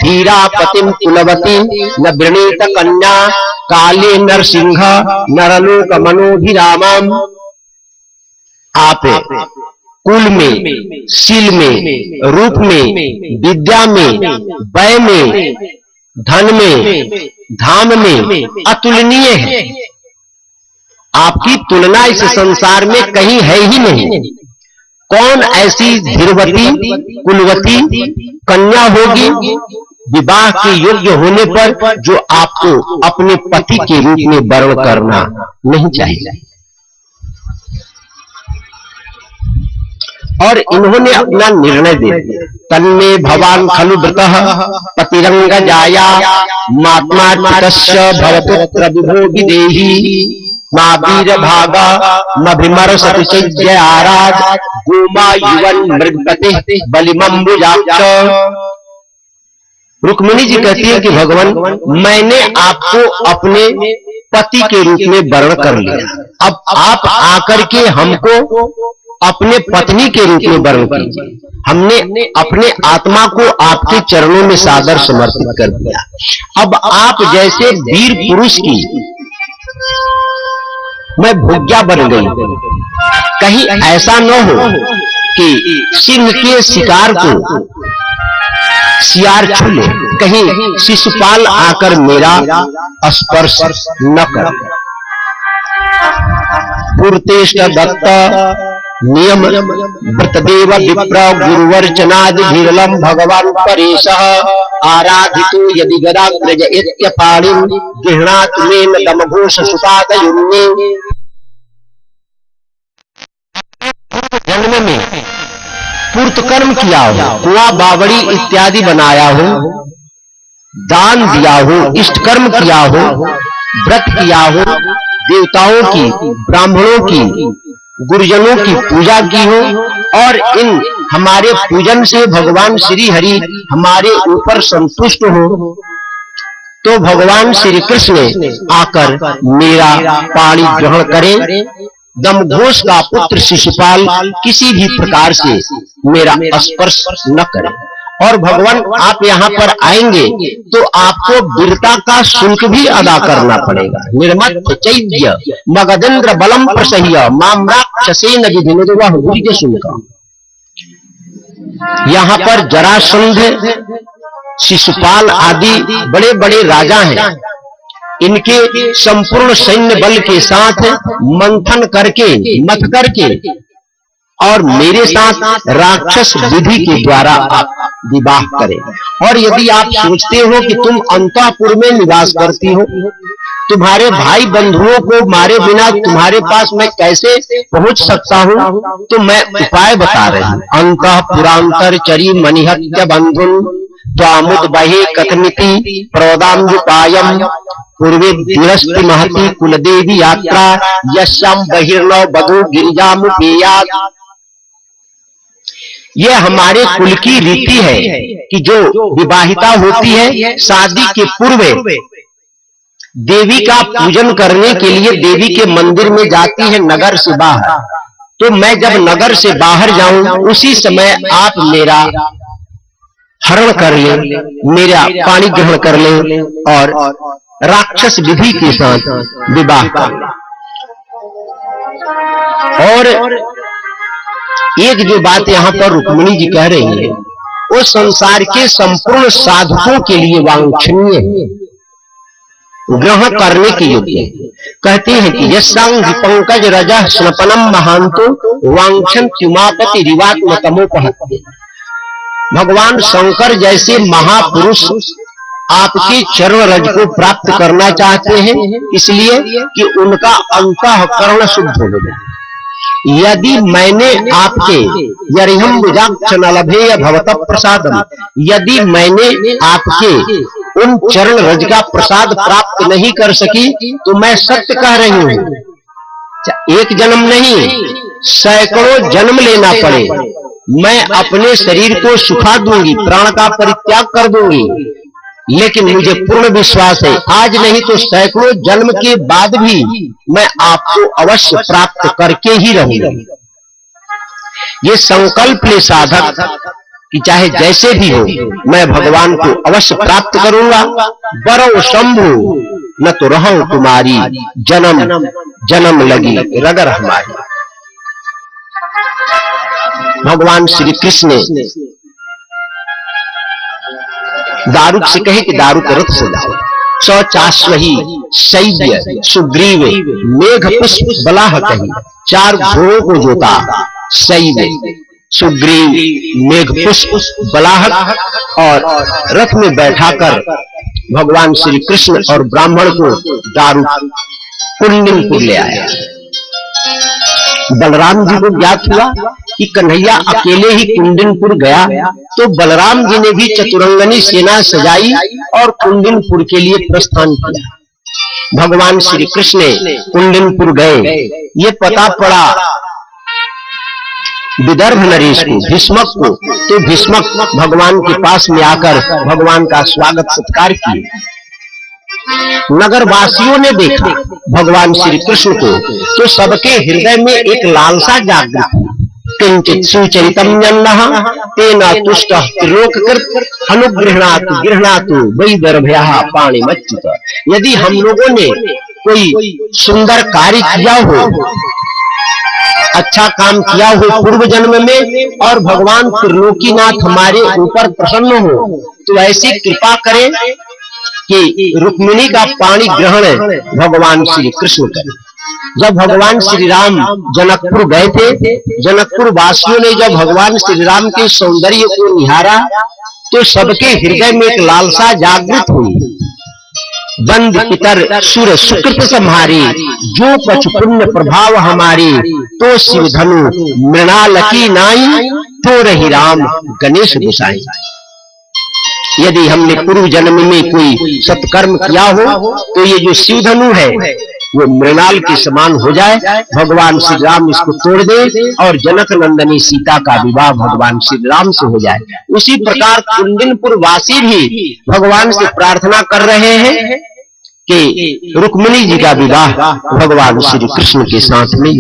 धीरा पतिम कुलवती न वृणीत कन्या काले नरसिंह नरलोक मनोभिरामम। आप कुल में, शील में, रूप में, विद्या में, वय में, धन में, धाम में अतुलनीय है। आपकी तुलना इस संसार में कहीं है ही नहीं। कौन ऐसी धीरवती कुलवती कन्या होगी विवाह के योग्य होने पर जो आपको अपने पति के रूप में वर्ण करना नहीं चाहिए। और इन्होंने अपना निर्णय दे दिया। तन्मे भवान खलु व्रतः पतिरंग जाया महात्मा चितस्य भवपुत्र विभो विदेही मां वीर भागा मभिमर सतिशय आराज गोमा युवन मृगपति बलिमंबुजाक्ष। रुक्मिणी जी कहती है कि भगवान, मैंने आपको अपने पति के रूप में वर्ण कर लिया। अब आप आकर के हमको अपने पत्नी के रूप में वर्ण कीजिए। हमने अपने आत्मा को आपके चरणों में सादर समर्पित कर दिया। अब आप जैसे वीर पुरुष की मैं भुज्या बन गई। कहीं ऐसा न हो कि सिंह के शिकार को सियार छू ले, कहीं शिशुपाल आकर मेरा स्पर्श न कर। पूर्तेष्ट दत्त नियम व्रतदेव विप्र गुरुवर्चनादि विरलम भगवान परेश आराधितो यदि गदाग्रज इत्यपाणिं गृह्णात मेन दमघोष सुपादयुन्ने। जन्म में पूर्त कर्म किया हो, कुआं बावड़ी इत्यादि बनाया हो, दान दिया हो, इष्ट कर्म किया हो, व्रत किया हो, देवताओं की, ब्राह्मणों की, गुरुजनों की पूजा की हो और इन हमारे पूजन से भगवान श्री हरि हमारे ऊपर संतुष्ट हो तो भगवान श्री कृष्ण आकर मेरा पाणी ग्रहण करें। दमघोष का पुत्र शिशुपाल किसी भी प्रकार से मेरा स्पर्श न करे। और भगवान आप यहाँ पर आएंगे तो आपको वीरता का शुल्क भी अदा करना पड़ेगा। निर्मत चैद्य मगधेन्द्र बलम प्रसह्य माम्राक्षसेन विधिनिर्वह वीर्य शुल्क। यहाँ पर जरासंध, शिशुपाल आदि बड़े बड़े राजा हैं। इनके संपूर्ण सैन्य बल के साथ मंथन करके, मथ करके और मेरे साथ राक्षस विधि के द्वारा आप विवाह करें। और यदि आप सोचते हो कि तुम अंतःपुर में निवास करती हो, तुम्हारे भाई बंधुओं को मारे बिना तुम्हारे पास मैं कैसे पहुंच सकता हूं, तो मैं उपाय बता रही हूं। अंतःपुरांतर चरी मनिहत्य बंधुन त्वामुद बहे कथमिति प्रोदाम्युपायम पूर्वे दिरस्ति महती कुलदेवी यात्रा यश्याम बहिर्नव बधु गिरिजामुपेयात्। ये हमारे कुल की रीति है कि जो विवाहिता होती है शादी के पूर्व देवी का पूजन करने के लिए देवी के मंदिर में जाती है नगर से बाहर, तो मैं जब नगर से बाहर जाऊं उसी समय आप मेरा हरण कर ले, मेरा पानी ग्रहण कर ले और राक्षस विधि के साथ विवाह कर ले। और एक जो बात यहाँ पर रुक्मिणी जी कह रही है वो संसार के संपूर्ण साधकों के लिए वांछनीय है, ग्रहण करने के योग्य। कहते हैं कि यस्यांग पंकज रजः स्नपनम महांतो वांछन त्युमापति रिवात्मतमोपहत्ते। भगवान शंकर जैसे महापुरुष आपके चरण रज को प्राप्त करना चाहते हैं, इसलिए कि उनका अंतःकरण शुद्ध हो जाए। यदि मैंने आपके यरिहम बुजाक्षनलभेय भवतः प्रसादम, यदि मैंने आपके उन चरण रज का प्रसाद प्राप्त नहीं कर सकी तो मैं सत्य कह रही हूं, एक जन्म नहीं सैकड़ों जन्म लेना पड़े, मैं अपने शरीर को सुखा दूंगी, प्राण का परित्याग कर दूंगी, लेकिन मुझे पूर्ण विश्वास है आज नहीं तो सैकड़ों जन्म के बाद भी मैं आपको अवश्य प्राप्त करके ही रहूंगा। ये संकल्प ले साधक कि चाहे जैसे भी हो मैं भगवान को अवश्य प्राप्त करूंगा। बरो शंभु न तो रहो तुम्हारी, जन्म जन्म लगी रगर हमारी। भगवान श्री कृष्ण ने दारुक से कहे कि दारुक रथ से जाओ, सौचाश्वही शैव्य सुग्रीव मेघ पुष्प बलाह कही, चार घोड़ों को जोता शैव्य सुग्रीव मेघ पुष्प बलाहक और रथ में बैठाकर भगवान श्री कृष्ण और ब्राह्मण को दारुक कुंडिनपुर ले आया। बलराम जी को ज्ञात हुआ कि कन्हैया अकेले ही कुंडिनपुर गया, तो बलराम जी ने भी चतुरंगनी सेना सजाई और कुंडिनपुर के लिए प्रस्थान किया। भगवान श्री कृष्ण कुंडिनपुर गए, ये पता पड़ा विदर्भ नरेश को, भीष्मक को, तो भीष्मक भगवान के पास में आकर भगवान का स्वागत सत्कार किए। नगर वासियों ने देखा भगवान श्री कृष्ण को तो सबके हृदय में एक लालसा जागृत हुई। किंचित सुचरितम जन्नः तेना तुष्टः त्रिलोककृत अनुगृह्णातु गृह्णातु वैदर्भ्यः पाणिमच्युत। यदि हम लोगों ने कोई सुंदर कार्य किया हो, अच्छा काम किया हो पूर्व जन्म में और भगवान त्रिलोकीनाथ हमारे ऊपर प्रसन्न हो, तो ऐसी कृपा करें कि रुक्मिणी का पाणी ग्रहण भगवान श्री कृष्ण करें। जब भगवान श्री राम जनकपुर गए थे, जनकपुर वासियों ने जब भगवान श्री राम के सौंदर्य को निहारा तो सबके हृदय में एक लालसा जागृत हुई। बंद पितर सुर सुकृत सम्हारी, जो कछु पुण्य प्रभाव हमारी, तो शिव धनु मृणालकी नाई, तो रही राम गणेश गोसाई। यदि हमने पूर्व जन्म में कोई सत्कर्म किया हो तो ये जो शिव धनु है वो मृणाल के समान हो जाए, भगवान श्री राम इसको तोड़ दे और जनक नंदनी सीता का विवाह भगवान श्री राम से हो जाए। उसी प्रकार कुंडिनपुर वासी भी भगवान से प्रार्थना कर रहे हैं कि रुक्मिणी जी का विवाह भगवान श्री कृष्ण के साथ में।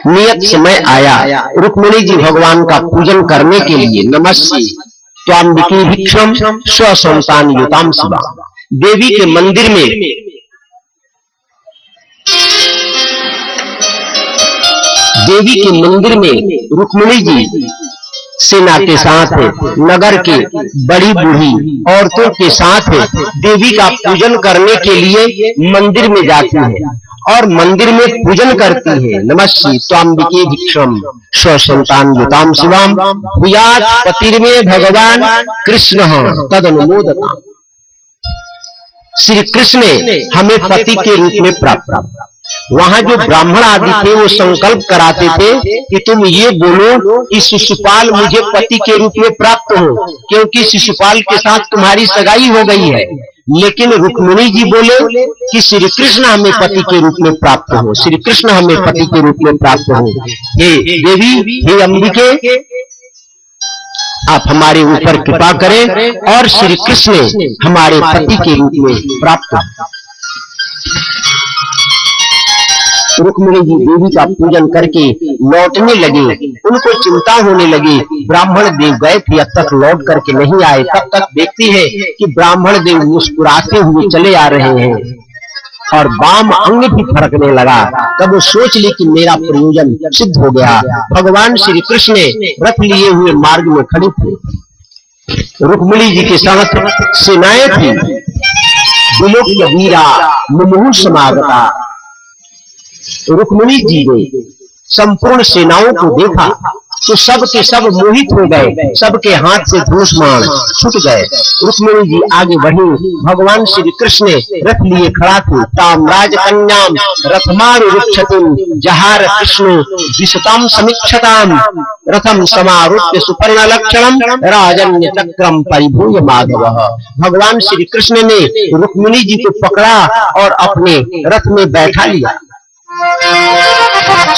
नियत समय आया, रुक्मिणी जी भगवान का पूजन करने के लिए नमस्ते त्वाम्बिकी भिक्षम स्वसंतान युताम शिवा, देवी के मंदिर में रुक्मिणी जी सेना के साथ नगर के बड़ी बूढ़ी औरतों के साथ देवी का पूजन करने के लिए मंदिर में जाती है और मंदिर में पूजन करती है। नमस्ते त्वाम्बिके भिक्षम स्वसंतान युताम शिवाम भूयात् पतिर्मे भगवान कृष्ण तदनुमोदता। श्री कृष्ण ने हमें पति के रूप में प्राप्त। वहां जो ब्राह्मण आदि थे वो संकल्प कराते थे कि तुम ये बोलो कि शिशुपाल मुझे पति के रूप में प्राप्त हो, क्योंकि शिशुपाल के साथ तुम्हारी सगाई हो गई है। लेकिन रुक्मिणी जी बोले कि श्री कृष्ण हमें पति के रूप में प्राप्त हो, श्री कृष्ण हमें पति के रूप में प्राप्त हो। हे देवी, हे अंबिके, आप हमारे ऊपर कृपा करें और श्री कृष्ण हमारे पति के रूप में प्राप्त हो। रुक्मिणी जी देवी का पूजन करके लौटने लगे। उनको चिंता होने लगी, ब्राह्मण देव गए थे, अब तक लौट करके नहीं आए। तब तक देखती है कि ब्राह्मण देव मुस्कुराते हुए चले आ रहे हैं और वाम अंग भी फड़कने लगा। तब वो सोच ली कि मेरा प्रयोजन सिद्ध हो गया। भगवान श्री कृष्ण रथ लिए हुए मार्ग में खड़े थे। रुक्मिणी जी के साथ सेनाएं थी। विलोक्य वीरा मुमुहु समागता। रुक्मिणी जी ने संपूर्ण सेनाओं को देखा तो सब के सब मोहित हो गए, सबके हाथ से धनुष्मान छूट गए। रुक्मिणी जी आगे बढ़ी। भगवान श्री कृष्ण रथ लिए खड़ा थे। ताम्राज कन्याम रथमारुक्षतिम जहार कृष्ण विशताम समीक्षताम रथम समारूप्य सुपर्ण लक्षणम राजन्य चक्रम परिभूय माधव। भगवान श्री कृष्ण ने रुक्मिणी जी को पकड़ा और अपने रथ में बैठा लिया।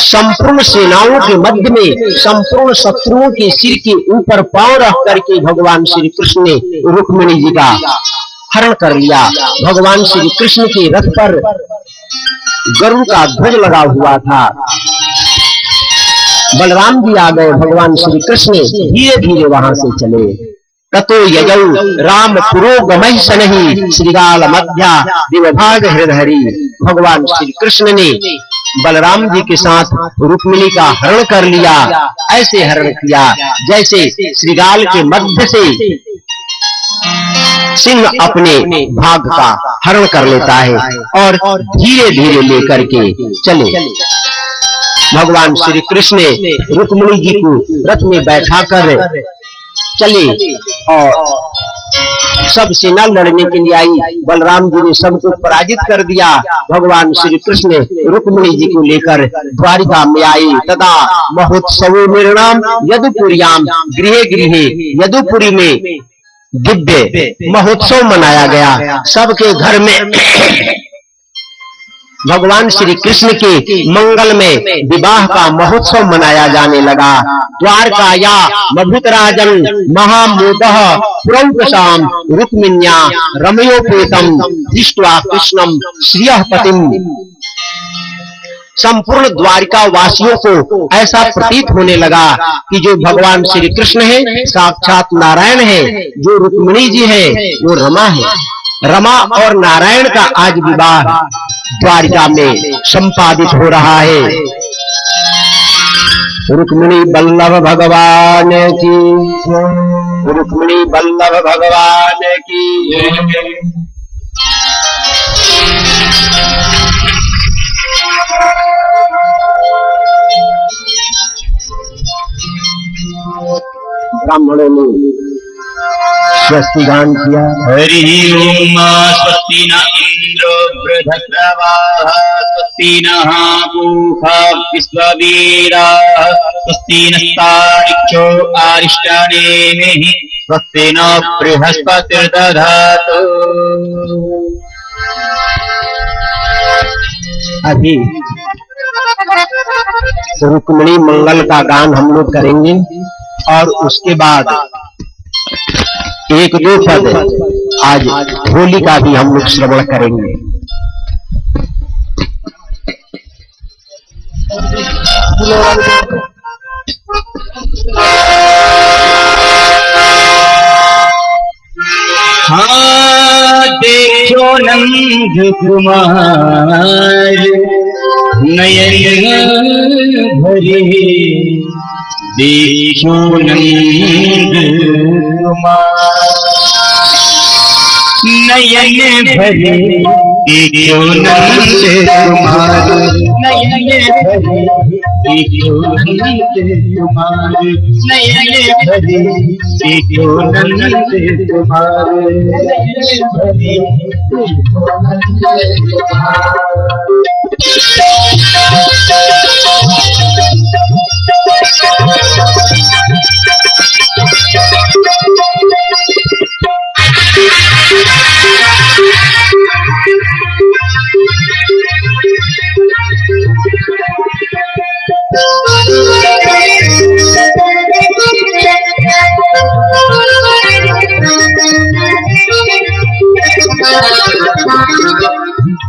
संपूर्ण सेनाओं के मध्य में संपूर्ण शत्रुओं के सिर के ऊपर पांव रख करके भगवान श्री कृष्ण ने रुक्मिणी जी का हरण कर लिया। भगवान श्री कृष्ण के रथ पर गरुड़ का ध्वज लगा हुआ था। बलराम जी आ गए। भगवान श्री कृष्ण धीरे धीरे वहां से चले। ततो यजौ राम पुरोगमहि सनहि श्रीगाल मध्या दिवभाग हृदहरि। भगवान श्री कृष्ण ने बलराम जी के साथ रुक्मिणी का हरण कर लिया। ऐसे हरण किया जैसे श्रीगाल के मध्य से सिंह अपने भाग का हरण कर लेता है और धीरे धीरे लेकर के चले। भगवान श्री कृष्ण ने रुक्मिणी जी को रथ में बैठा कर चले और सब सेना लड़ने के लिए आई। बलराम जी ने सबको पराजित कर दिया। भगवान श्री कृष्ण रुक्मिणी जी को लेकर द्वारिका में आए। तदा महोत्सवो निर्णाम यदुपुर्याम गृहे गृहे। यदुपुरी में दिव्य महोत्सव मनाया गया। सबके घर में भगवान श्री कृष्ण के मंगल में विवाह का महोत्सव मनाया जाने लगा। द्वारकाया मभूतराजन महामोदः पुरौकसाम रुक्मिण्या रमयोपेतम दृष्ट्वा कृष्णम श्रियः पतिम। संपूर्ण द्वारिका वासियों को ऐसा प्रतीत होने लगा कि जो भगवान श्री कृष्ण है साक्षात नारायण है, जो रुक्मिणी जी है वो रमा है। रमा और नारायण का आज विवाह द्वारिका में संपादित हो रहा है। रुक्मिणी बल्लभ भगवान की, रुक्मिणी बल्लभ भगवान की। ब्राह्मणों ने स्वस्ति गान किया। हरि ओम स्वस्ति न इंद्रो बृहस्पतिः स्वस्ति नः पूषा विश्ववीराः स्वस्ति नस्तारिक्षो अरिष्टनेमिः स्वस्ति न बृहस्पतिर्दधातु। अभी रुक्मिणी मंगल का गान हम लोग करेंगे और उसके बाद एक दो पद आज होली का भी हम लोग श्रवण करेंगे। हाँ देखो नंद कुमार नयन भरे, देखो नंद कुमार नयन भरे, देखो नंद कुमार नयन भरे, देखो नंद कुमार नयन भरे, देखो नंद कुमार नयन भरे, देखो नंद कुमार।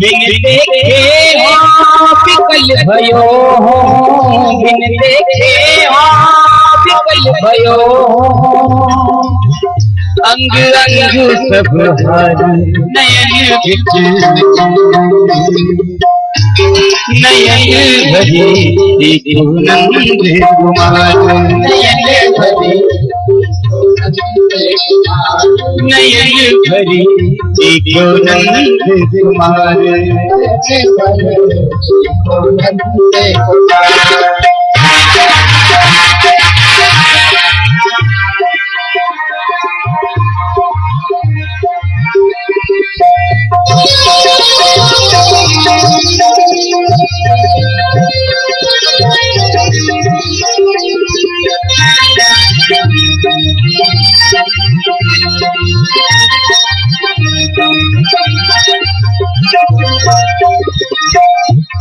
बिन देखे विकल भयो बिन देखे विकल भयो अंग अंग सब हर नयन बिच नयन भरे देखो नंद कुमार नयन भरे देखो नंद कुमार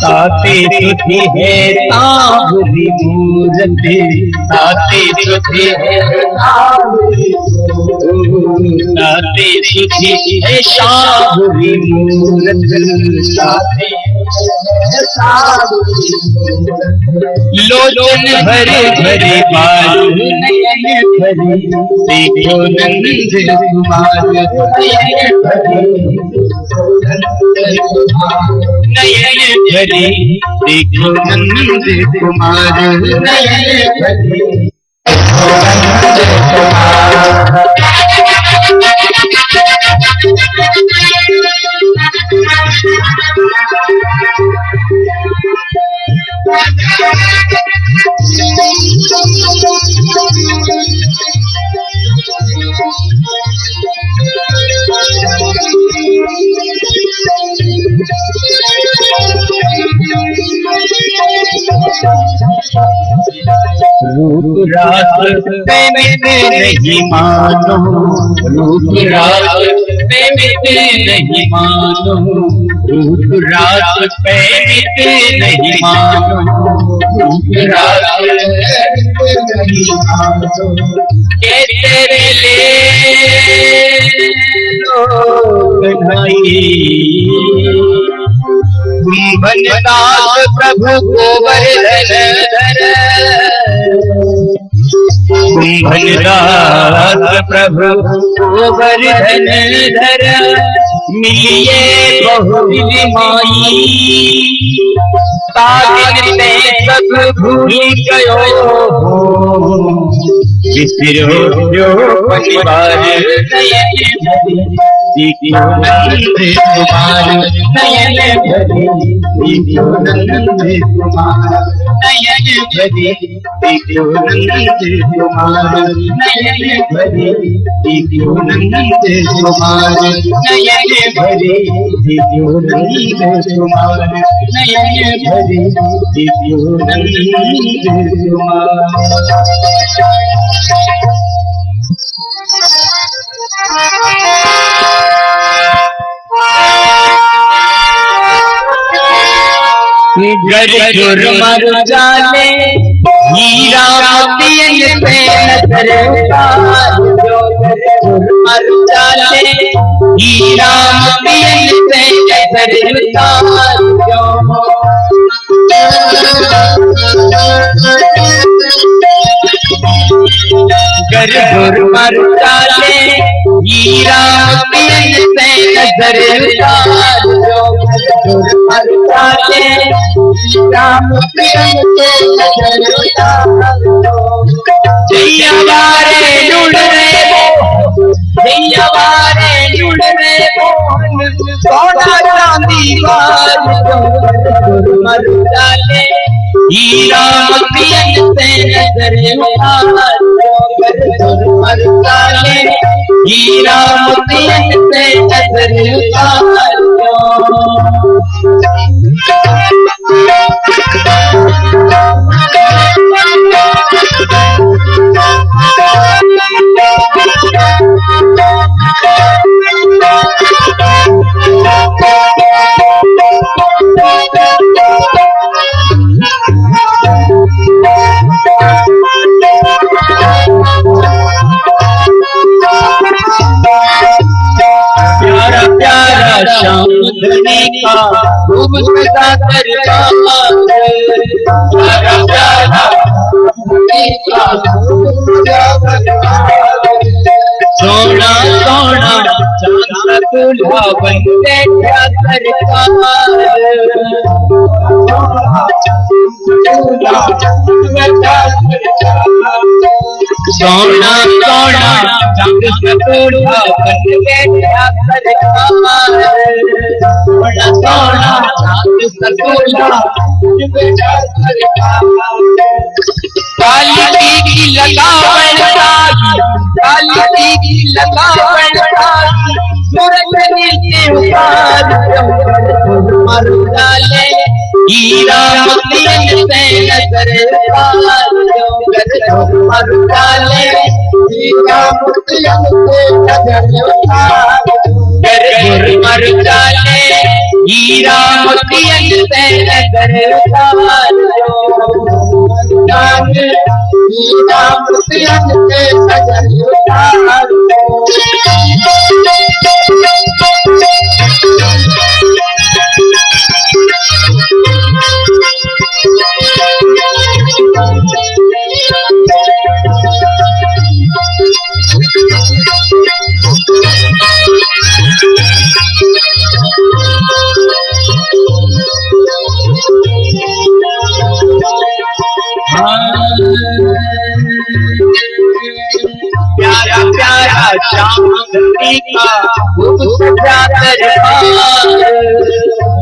ताते तुझे है ताबुरी मूरत ताते तुझे है ताते तुझे है शाबुरी मूरत ताते लोचन भरे भरे बाल नयन भरे देखो नंद कुमार नयन भरे देखो नंद कुमार नयन भरे रूप रास पे मिटे नहीं मानो रूप रास पे मिटे नहीं मानो रूप रास पे मिटे नहीं मानो रूप रास नहीं मानो के तेरे ले लोग नहीं कुंभनदास प्रभु को वरदान कुंभनदास प्रभु को वरदान मिलिए बहु माई तागिन ते सब भूल गयो बिसरो जो परिवार नयन भरे देखो नंद कुमार नयन भरे देखो नंद कुमार नयन भरे देखो नंद कुमार नयन भरे देखो नंद कुमार नयन भरे देखो नंद कुमार नयन भरे देखो नंद कुमार गर जुर मर जाने हीरा मोतियन पे नजर उतार मर जाने हीरा मोतियन पे नजर उतार गर जुर मर जाने हीरा मोतियन पे नजर उतार मर जाने राम जैयावारे जुड़ रे मोहन सोना चांदी वाल मर जाने हीरा मोतियन से नजर उतार मर जाने हीरा मोतियन से नजर उतार प्यारा प्यारा श्याम धनी का सदा दरबार प्यारा प्यारा सोना सोना चांद सा दूल्हा बन बैठा सरकार सोना सोना चांद सा दूल्हा बन बैठा सरकार सोना सोना चांद सा दूल्हा बन बैठा सरकार काली टीकी लगावण सागी काली टीकी लगावण सागी सूरज नीचे उतार मर डाले हीरा मोतियन से नजर पार मर डाले हीरा मोतियन से नजर पार मर डाले हीरा मोतियन से नजर पार हीरा मोतियन से नजर पार प्यारा प्यारा श्याम का खूब सजा दरबार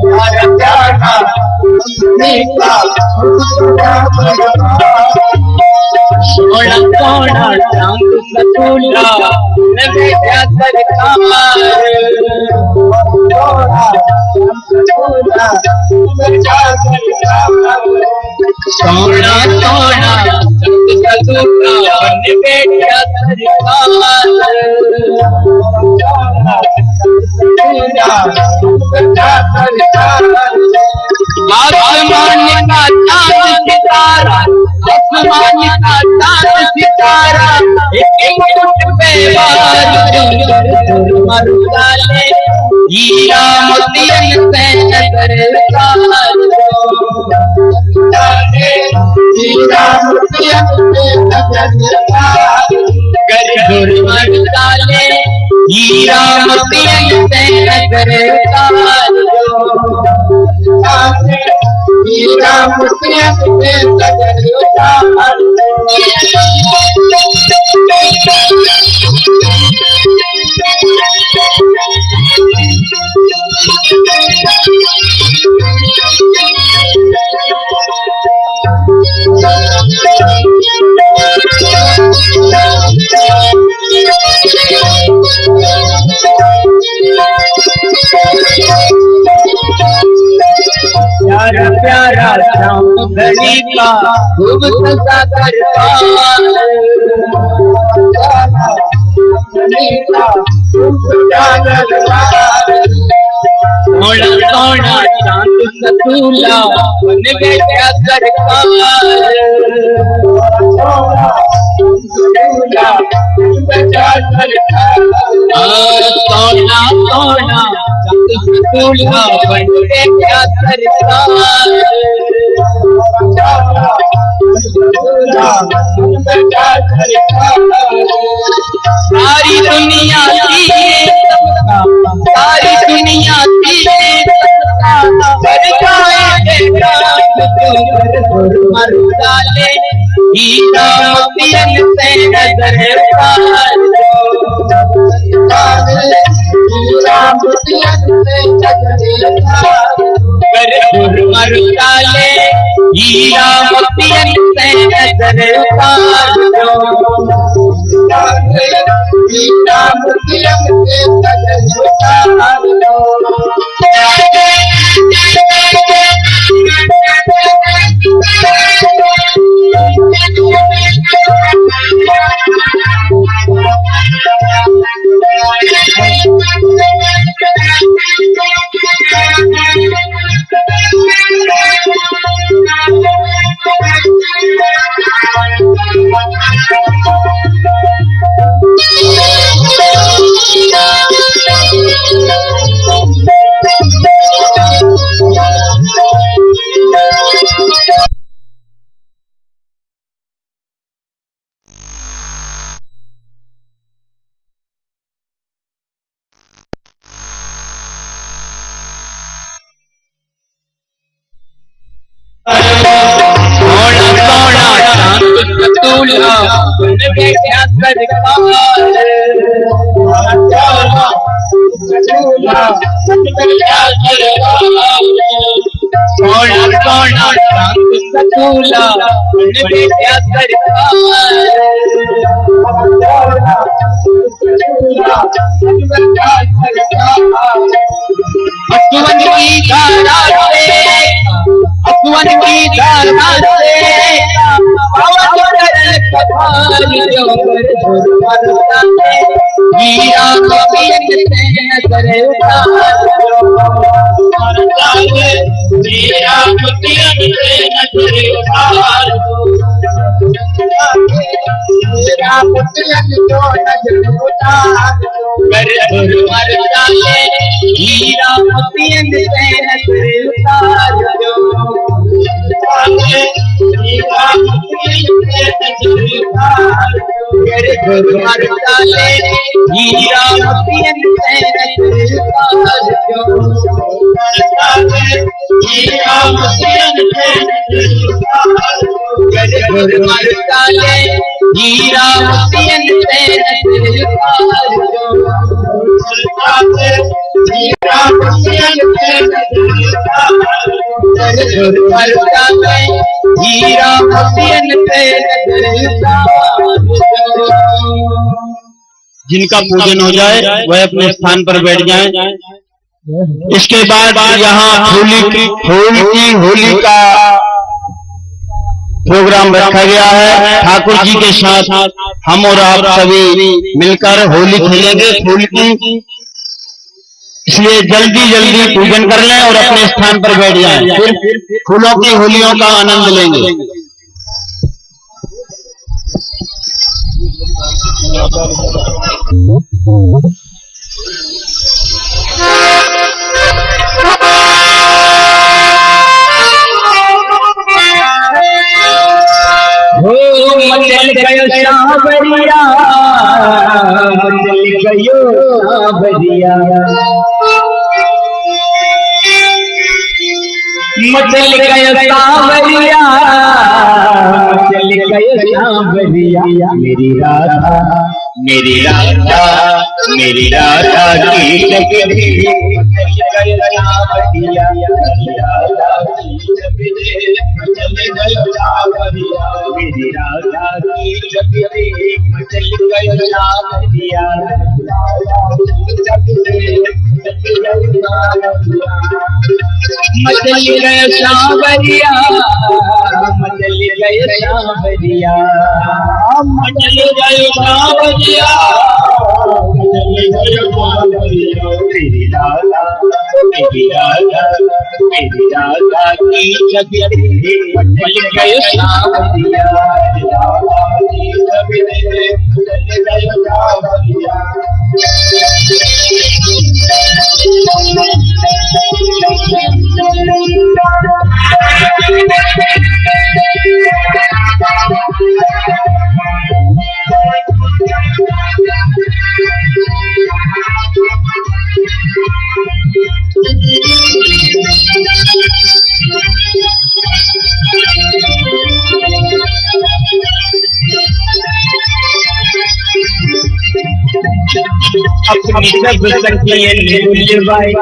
प्यारा प्यारा का खूब सजा दरबार सोना सोना चांद सा दूल्हा बन बैठा सरकार सोना सोना चांद सा दूल्हा बन बैठा आसमान का चांद सितारा आसमान का चांद सितारा एक मुठ पे मर डाले हीरा मोतियन से नजर पार हीरा मोतियन से नजर पार मर डाले हीरा मोतियन से नजर पार हीरा मोतियन से नजर पार प्यारा प्यारा श्याम घड़ी का खूब सजा दरबार सोना सोना चांद सा दूल्हा बन बैठा सरकार सोना सोना चांद सा दूल्हा बन बैठा सरकार सारी दुनिया की सारी दुनिया की भर जाए मर डाले हीरा मोतियन से नजर पार हीरा मोतियन से नजर पार मर डाले हीरा मोतियन से नजर पार हीरा मोतियन से नजर पार Thank you. झूला सुन बैठा सरकार झूला सुन बैठा सरकार सोना सोना रंग सतूला सुन बैठा सरकार अपवन की धारा से अपवन की धारा से पवन करन कपाल जो कर झुरमरता है हीरा कबियत से नजर उतार मरता है हीरा कबियत से नजर उतार हीरा कबियत जो नजर उतार कर झुरमरता है हीरा कबियत से नजर उतार हीरा मेरे गुरु मरता ले हीरा मोतियन से नजर हीरा मोतियन से मेरे गुरु मरता ले हीरा मोतियन से हीरा मोतियन से गुरु मरता ले हीरा मोतियन से जिनका पूजन हो जाए वह अपने स्थान पर बैठ जाएं। इसके बाद यहाँ होली का प्रोग्राम रखा गया है। ठाकुर जी के साथ हम और आप सभी मिलकर होली खेलेंगे फूल की, इसलिए जल्दी जल्दी पूजन कर लें और अपने स्थान पर बैठ जाएं, फिर फूलों की होलियों का आनंद लेंगे। मचल गयो सावरिया मचल गयो सावरिया मचल गयो सावरिया मचल गयो सावरिया मेरी राधा मेरी राधा मेरी राधा की जगदे मचल गयो सावरिया मेरी राधा की जगदे मचल गयो सावरिया मेरी राधा की जगदे मचल गयो सावरिया मचल गयो सावरिया मचल गयो सावरिया मचल गयो सावरिया मचल गयो सावरिया मेरी राधा मेरी राधा मेरी राधा की जगदे मचल गयो सावरिया मेरी राधा की जगदे मचल गयो सावरिया अपनी सब सखियन भुलवाए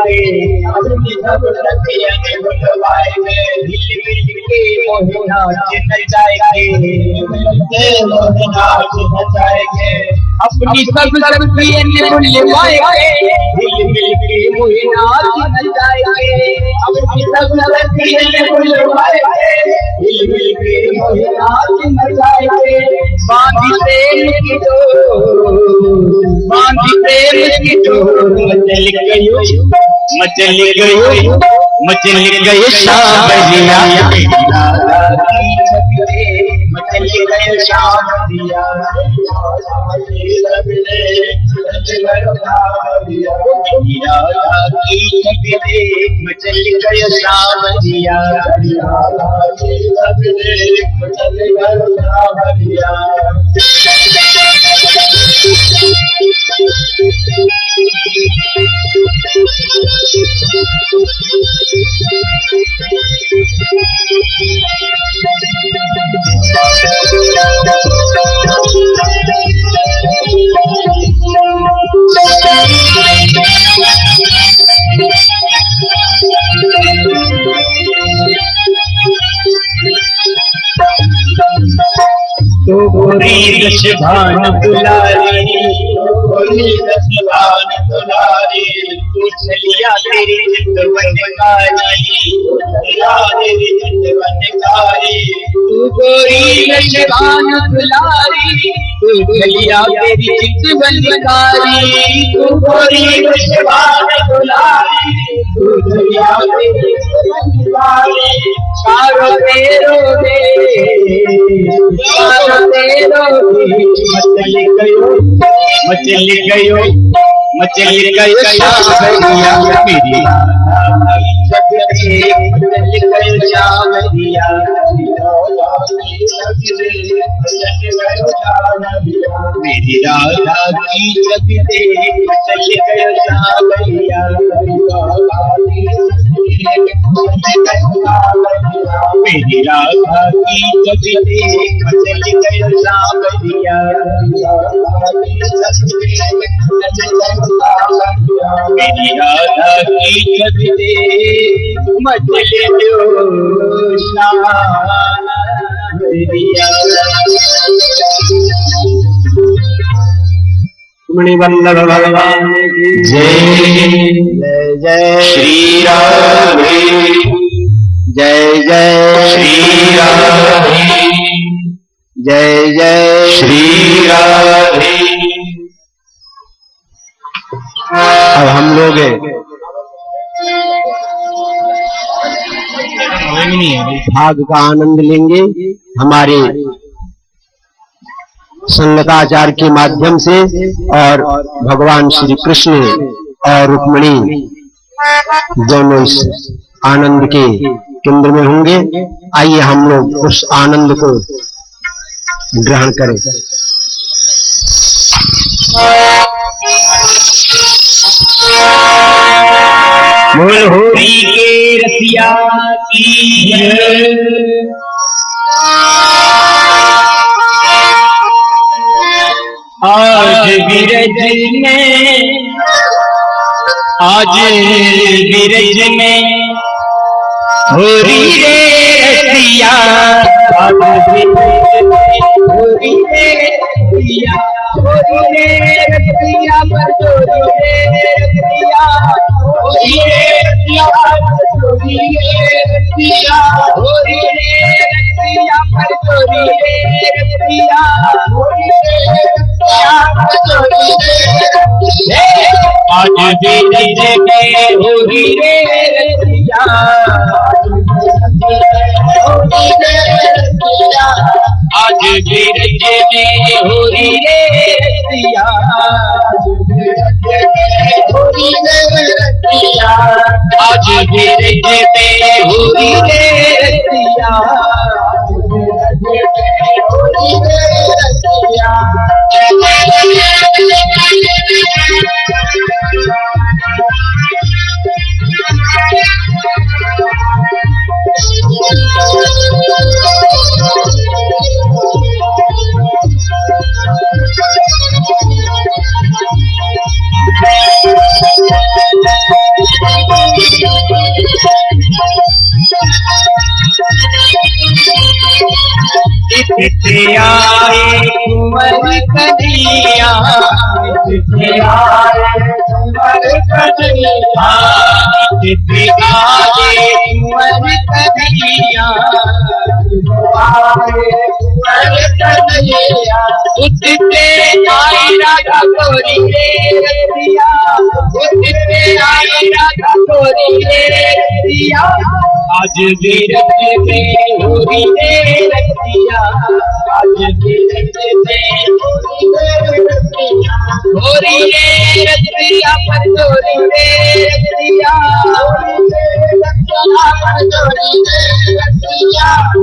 अपनी सब सखियन भुलवाए दिल मिल के मोहना चिन जाएंगे मोहना चिन जाएंगे अपनी सब सखियन भुलवाए दिल मिल के मोहना चिन जाएंगे अपनी सब सखियन भुलवाए दिल मिल के मोहना चिन जाएंगे बांधी प्रेम की डोर बांधी प्रेम की डोर मचल गयो मचल गयो सावरिया मेरी राधा की जगदे मचल गयो सावरिया मेरी राधा की जगदे मचल गयो सावरिया मेरी राधा की जगदे मचल गयो सावरिया मेरी राधा की जगदे मचल गयो सावरिया होरी दशभान दुलारी, होरी दशभान दुलारी, तू चलिया तेरी जिद बनकारी, चलिया तेरी जिद बनकारी, तू गोरी दशभान दुलारी, तू चलिया तेरी जिद बनकारी, तू गोरी दशभान दुलारी, तू चलिया तेरी जिद बनकारी, चारों तेरो दे, चारों तेरो दे, मचल गयो, मचल गयो, मचल गयो सावरिया मेरी मचल गयो सावरिया, मेरी राधा की जग दे, मचल गयो सावरिया, मेरी राधा की जग दे, मचल गयो सावरिया, मेरी राधा की जग दे, मचल गयो सावरिया। मणिवल्लभ भगवान की जय, जय श्री राधे, जय जय श्री राधे, जय जय श्री राधे। अब हम लोग भाग का आनंद लेंगे हमारे संगताचार्य के माध्यम से, और भगवान श्री कृष्ण और रुक्मिणी दोनों इस आनंद के केंद्र में होंगे। आइए हम लोग उस आनंद को ग्रहण करें। बोल होरी के रसिया की आज विरज में, आज विरज में होरी रे रसिया, आज विरज में होरी रे रसिया, होरी रे रसिया पर होरी रे रसिया, होरी रे रसिया पर होरी रे रसिया, होरी रे रसिया पर होरी रे रसिया, होरी रे रसिया पर होरी रे रसिया, आज विरज में होरी रे रसिया, होरी रे रसिया, आज विरज में होरी रे रसिया, होरी रे रसिया, आज विरज में होरी रे रसिया, होरी रे रसिया। आए कुंवर कन्हैया, आए कुंवर कन्हैया, आए कुंवर कन्हैया, आए कुंवर कन्हैया, उठते आई राधा गोरी रे रसिया, उठते आई राधा गोरी रे रसिया, आज विरज में होरी रे रसिया, आज विरज में होरी रे रसिया, होरी रे रसिया पर होरी रे रसिया, होरी रे रसिया पर होरी रे रसिया,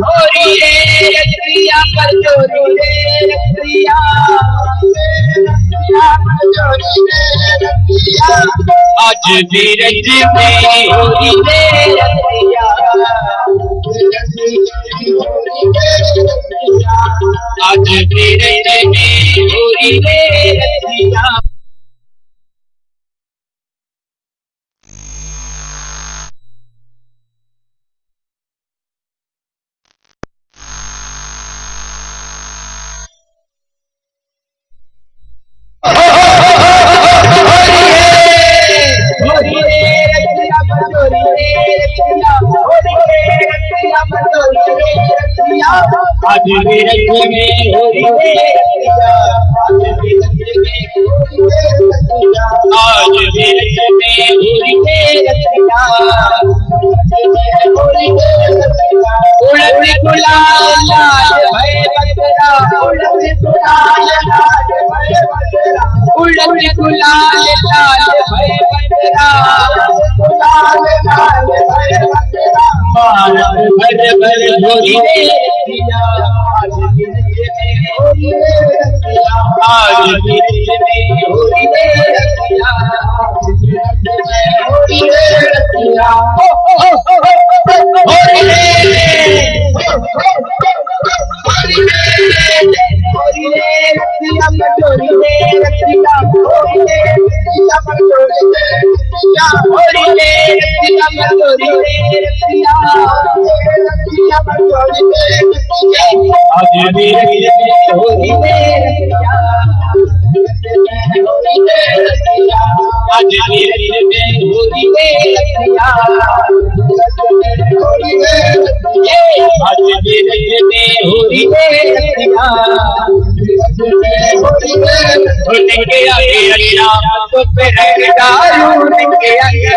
होरी रे रसिया पर होरी रे रसिया, आज विरज में होरी रे रसिया, आज विरज में होरी रे रसिया। आज भी रथ में होरी रे रतिया, आज भी रथ में होरी रे रतिया, आज भी रथ में होरी रे रतिया, होरी रे रतिया। उड़त गुलाल लाल भय बकरा, उड़त गुलाल लाल भय बकरा, उड़त गुलाल लाल भय बकरा, गुलाल लाल भय बकरा। भारत भर भर होरी रे रतिया, आज भी रथ में होरी रे रतिया, आज भी रथ में होरी रे रतिया, आज भी रथ में होरी रे रतिया। होरी रे होरी रे रतिया, होरी रे रतिया, होरी रे रतिया, होरी रे रतिया, होरी रे रतिया, होरी रे रतिया, रतिया, होरी रे रतिया। आज भी रत में होरी रे रतिया, होरी रे रतिया, आज भी रत में होरी रे रतिया, होरी रे रतिया, आज भी रत में होरी रे रतिया, होरी रे रतिया। उनके आगे अल्लाह तो पे रख डालू, उनके आगे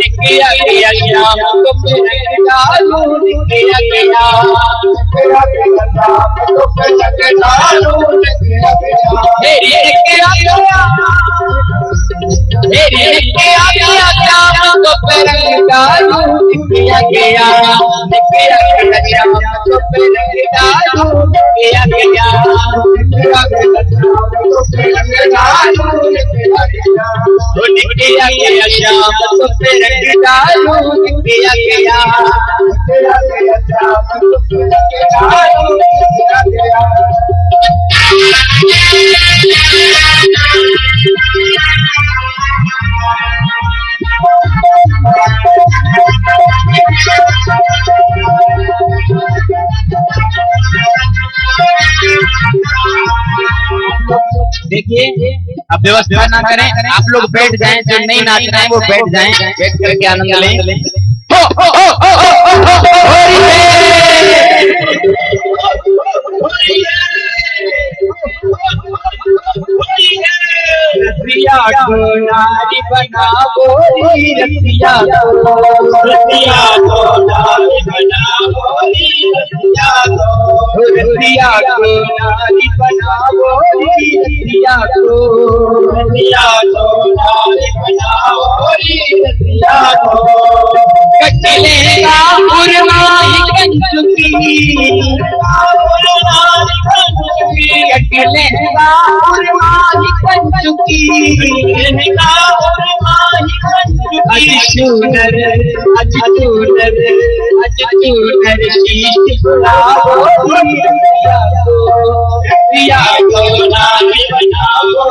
उनके आगे अल्लाह तो पे रख डालू, उनके आगे तो पे रख डालू, मेरी के आगे मेरी के आगे अल्लाह तो पे रख डालू, उनके आगे तो पे रख डालू, उनके आगे उनके आगे शाम तो पे रख डालू, उनके आगे देखिए, अब व्यवस्था ना करें, आप लोग बैठ जाएं, जो नहीं नाच रहे हैं वो बैठ जाएं, बैठ करके आनंद लें। हो रतिया को नारी बनाओ, रतिया को नारी बनाओ, रतिया को नारी बनाओ, रतिया को नारी बनाओ, रतिया को कटलेगा उर्माही कंचुकी, कटलेगा उर्माही कंचुकी, अजूनर अजूनर अजूनर शीश बुलाओ, रतिया को नारी बनाओ,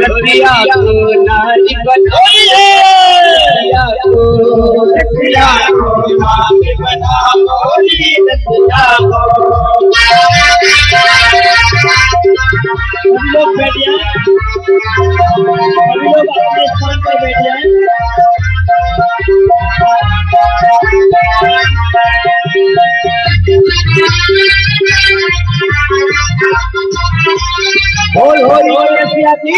रतिया को नारी बनाओ, रतिया को नारी बनाओ, रतिया को। हम लोग बैठ जाए, हम लोग अपने स्थान पर बैठ जाए। बोल रतिया की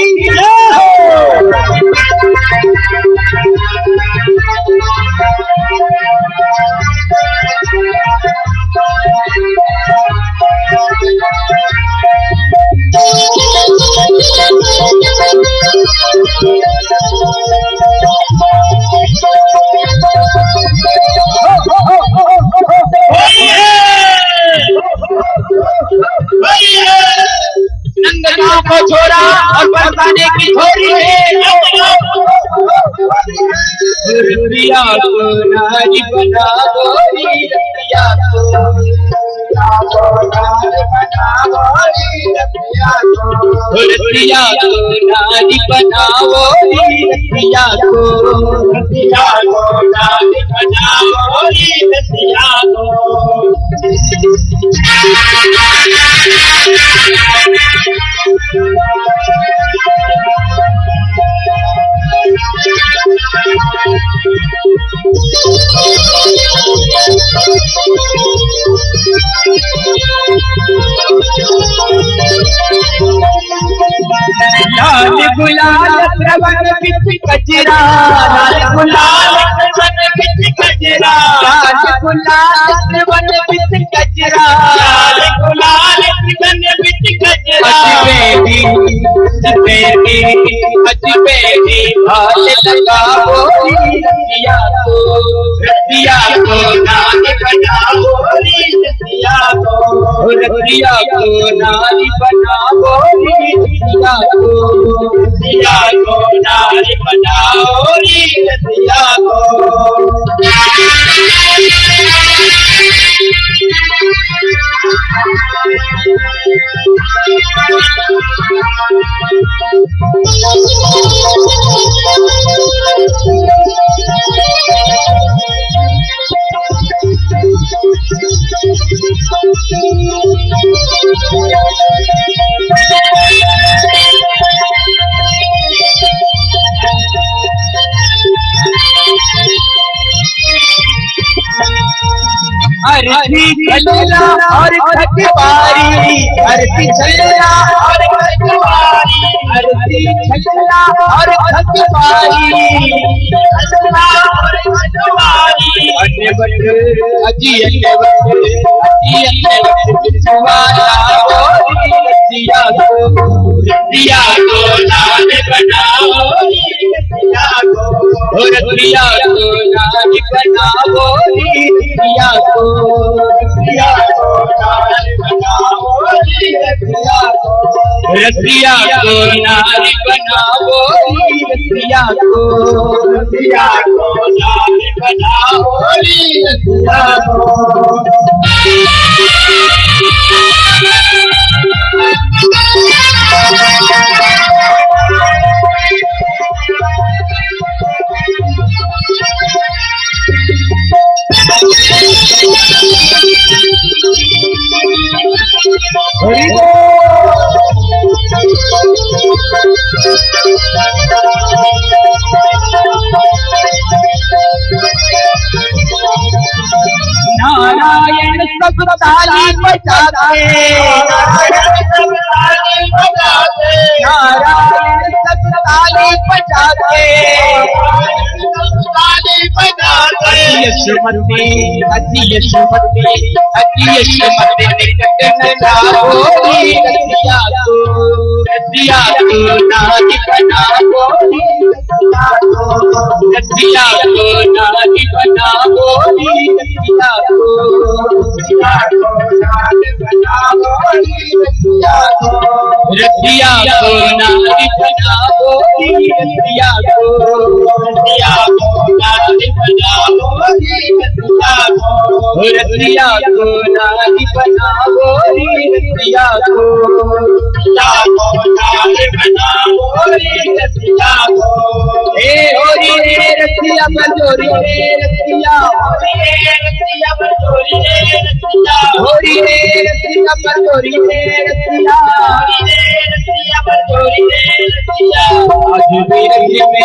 नंदगांव को छोड़ा और बरसाने की छोरी है, रतिया को नारी बनाओ, रतिया को नारी बनाओ, रतिया को नारी बनाओ, रतिया को नारी बनाओ, रतिया को। गुलाल श्रवण बिच कजरा, लाल गुलाल श्रवण बिच कजरा, लाल गुलाल श्रवण बिच कजरा, लाल गुलाल श्रवण बिच कजरा। अजमेरी भाल लगाओ रतिया को नारी बनाओ, रतिया को नारी बनाओ, रतिया को नारी बनाओ, रतिया को। अरती चलना और खटवारी, अरती चलना और खटवारी, अरती चलना और खटवारी, अन्य बट अजी अन्य बट बिछवाना गोरी रतिया को नाल बनाओ, रतिया को नाल बनाओ, रतिया को नाल बनाओ, रतिया को नाल बनाओ, रतिया को नाल बनाओ, रतिया को। नारायण सब ताली बजाते, नारायण सब ताली बजाते, यशोमती अति यशोमती निकट न जाओ, रतिया को नारी बनाओ, रतिया को नारी बनाओ, रतिया को नारी बनाओ, रतिया को नारी बनाओ, रतिया को नारी बनाओ, रतिया को नारी बनाओ, रतिया को नारी बनाओ, रतिया को। हे होरी रे रतिया बजोरी रे रतिया, होरी रे रतिया बजोरी रे रतिया, आज भी रंग में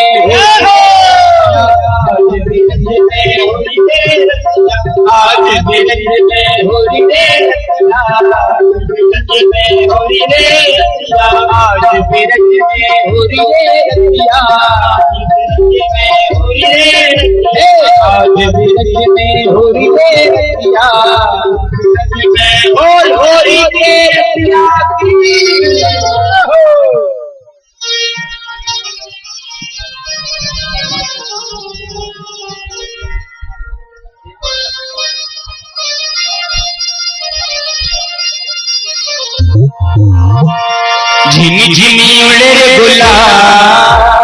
आज भी रंग में होरी रे रतिया, आज भी रंग में होरी रे रतिया, होरी रे रतिया, आज भी रंग में होरी रे रतिया, आज भी रंग में होरी रे रतिया, बोल होरी रे रतिया की हो। झिमी झिमी उड़े रे गुलाल,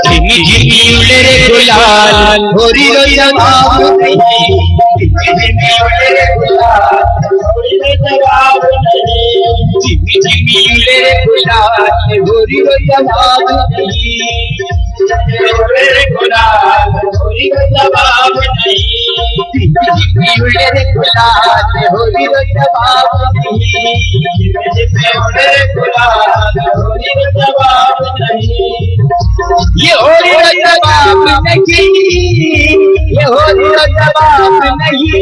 झिमी झिमी उड़े रे गुलाल, होरी रो जवाब नहीं, झिमी उड़े रे गुलाल, होरी रो जवाब नहीं, झिमी झिमी उड़े रे गुलाल, होरी रो जवाब नहीं, उड़े रे गुलाल, होरी रो जवाब नहीं, झिमी उड़े रे गुलाल, होरी रो जवाब नहीं, उड़े रे गुलाल, होरी रो जवाब नहीं। ये होरी रो जवाब नहीं, ये होरी रो जवाब नहीं,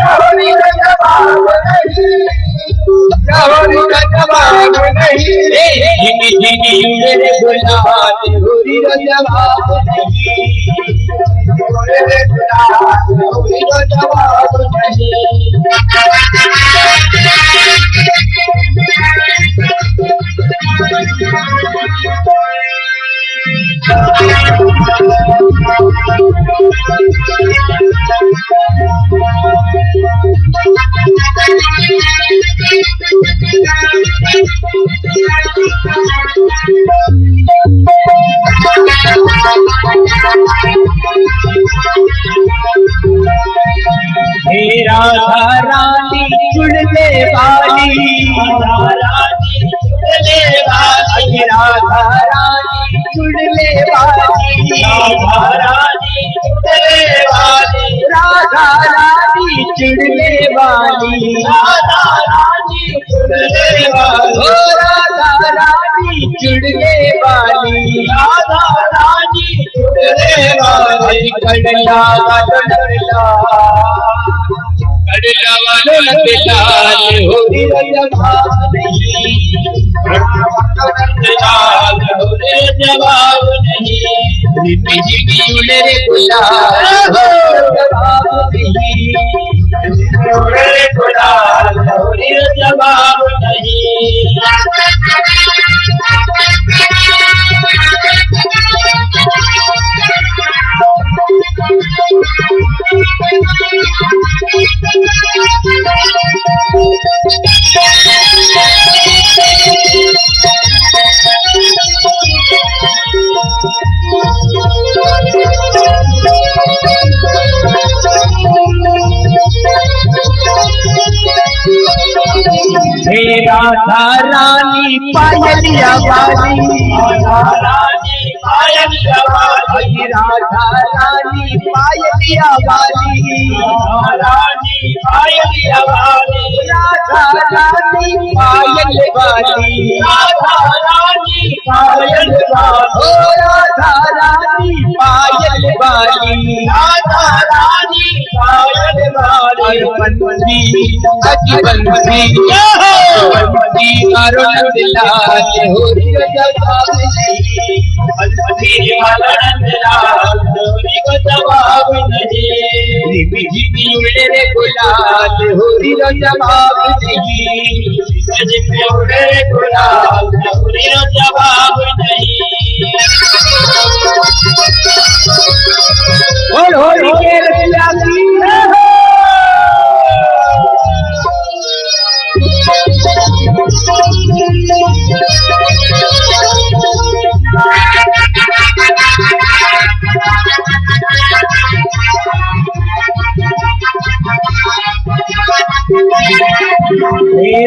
होरी रो जवाब नहीं, होरी रो जवाब नहीं, झिमी झिमी उड़े रे गुलाल होरी रो जवाब नहीं उड़े रे गुलाल होरी रो जवाब नहीं राधा रानी चुड़ने वाली राधा रानी राधा रानी चुड़ने वाली राधा रानी चुड़ने वाली राधा रानी चुड़ने वाली राधा रानी चुड़ने वाली राधा रानी चुड़ने वाली राधा रानी चुड़ने वाली कड़ला कड़ला वालों के लाल होरी रो जवाब नहीं लाल होरी रो जवाब नहीं झिमी झिमी उड़े रे गुलाल जवाब नहीं उड़े रे गुलाल होरी रो जवाब नहीं राधा रानी पायलिया वाली राधा रानी पायलिया वाली राधा रानी पायलिया वाली राधा रानी पायलिया वाली राधा रानी पायल वाली राधा रानी पायल वाली राधा रानी पायल वाली राधा रानी पायल वाली बंसी अजी बंसी बंसी मारो लाल होरी रो जवाब नहीं बंसी मारो लाल होरी रो जवाब नहीं झिमी झिमी उड़े रे गुलाल होरी रो जवाब नहीं झिमी उड़े रे गुलाल होरी रो जवाब नहीं होरी के रसिया की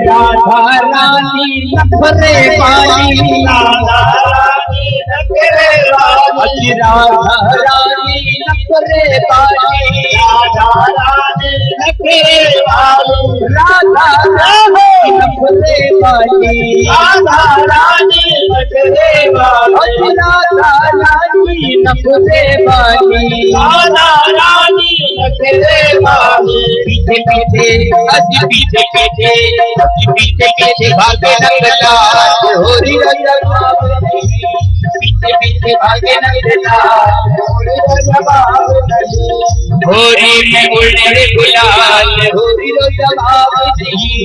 राधा रानी नखरे वाली राधा रानी नखरे वाली राधा रानी नखरे वाली राधा रानी नखरे वाली राधा रानी नखरे वाली राधा रानी नखरे वाली राधा रानी नखरे वाली राधा रानी नखरे वाली पीछे पीछे अजी पीछे पीछे पीछे पीछे भागे नंदला होरी रो जवाब नहीं पीछे पीछे भागे नंदला होरी रो जवाब नहीं होरी में उड़े रे गुलाल होरी रो जवाब नहीं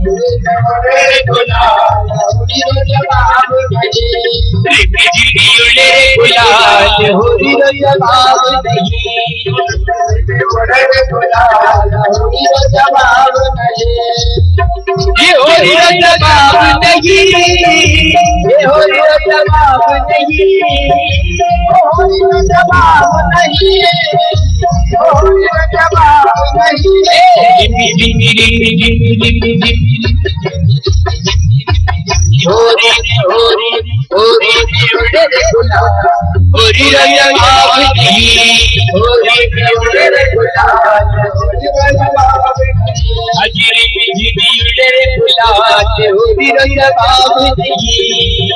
उड़े रे गुलाल होरी रो जवाब नहीं झिमी झिमी उड़े रे गुलाल होरी रो जवाब नहीं उड़े रे गुलाल होरी रो जवाब नहीं ये होरी रो जवाब नहीं ये होरी रो जवाब नहीं होरी रो जवाब नहीं होरी रो जवाब नहीं झिमी झिमी झिमी झिमी झिमी होरी होरी होरी उड़े रे गुलाल होरी रो जवाब नहीं होरी उड़े रे गुलाल होरी रो जवाब नहीं अजरी झिमी उड़े रे गुलाल होरी रो जवाब नहीं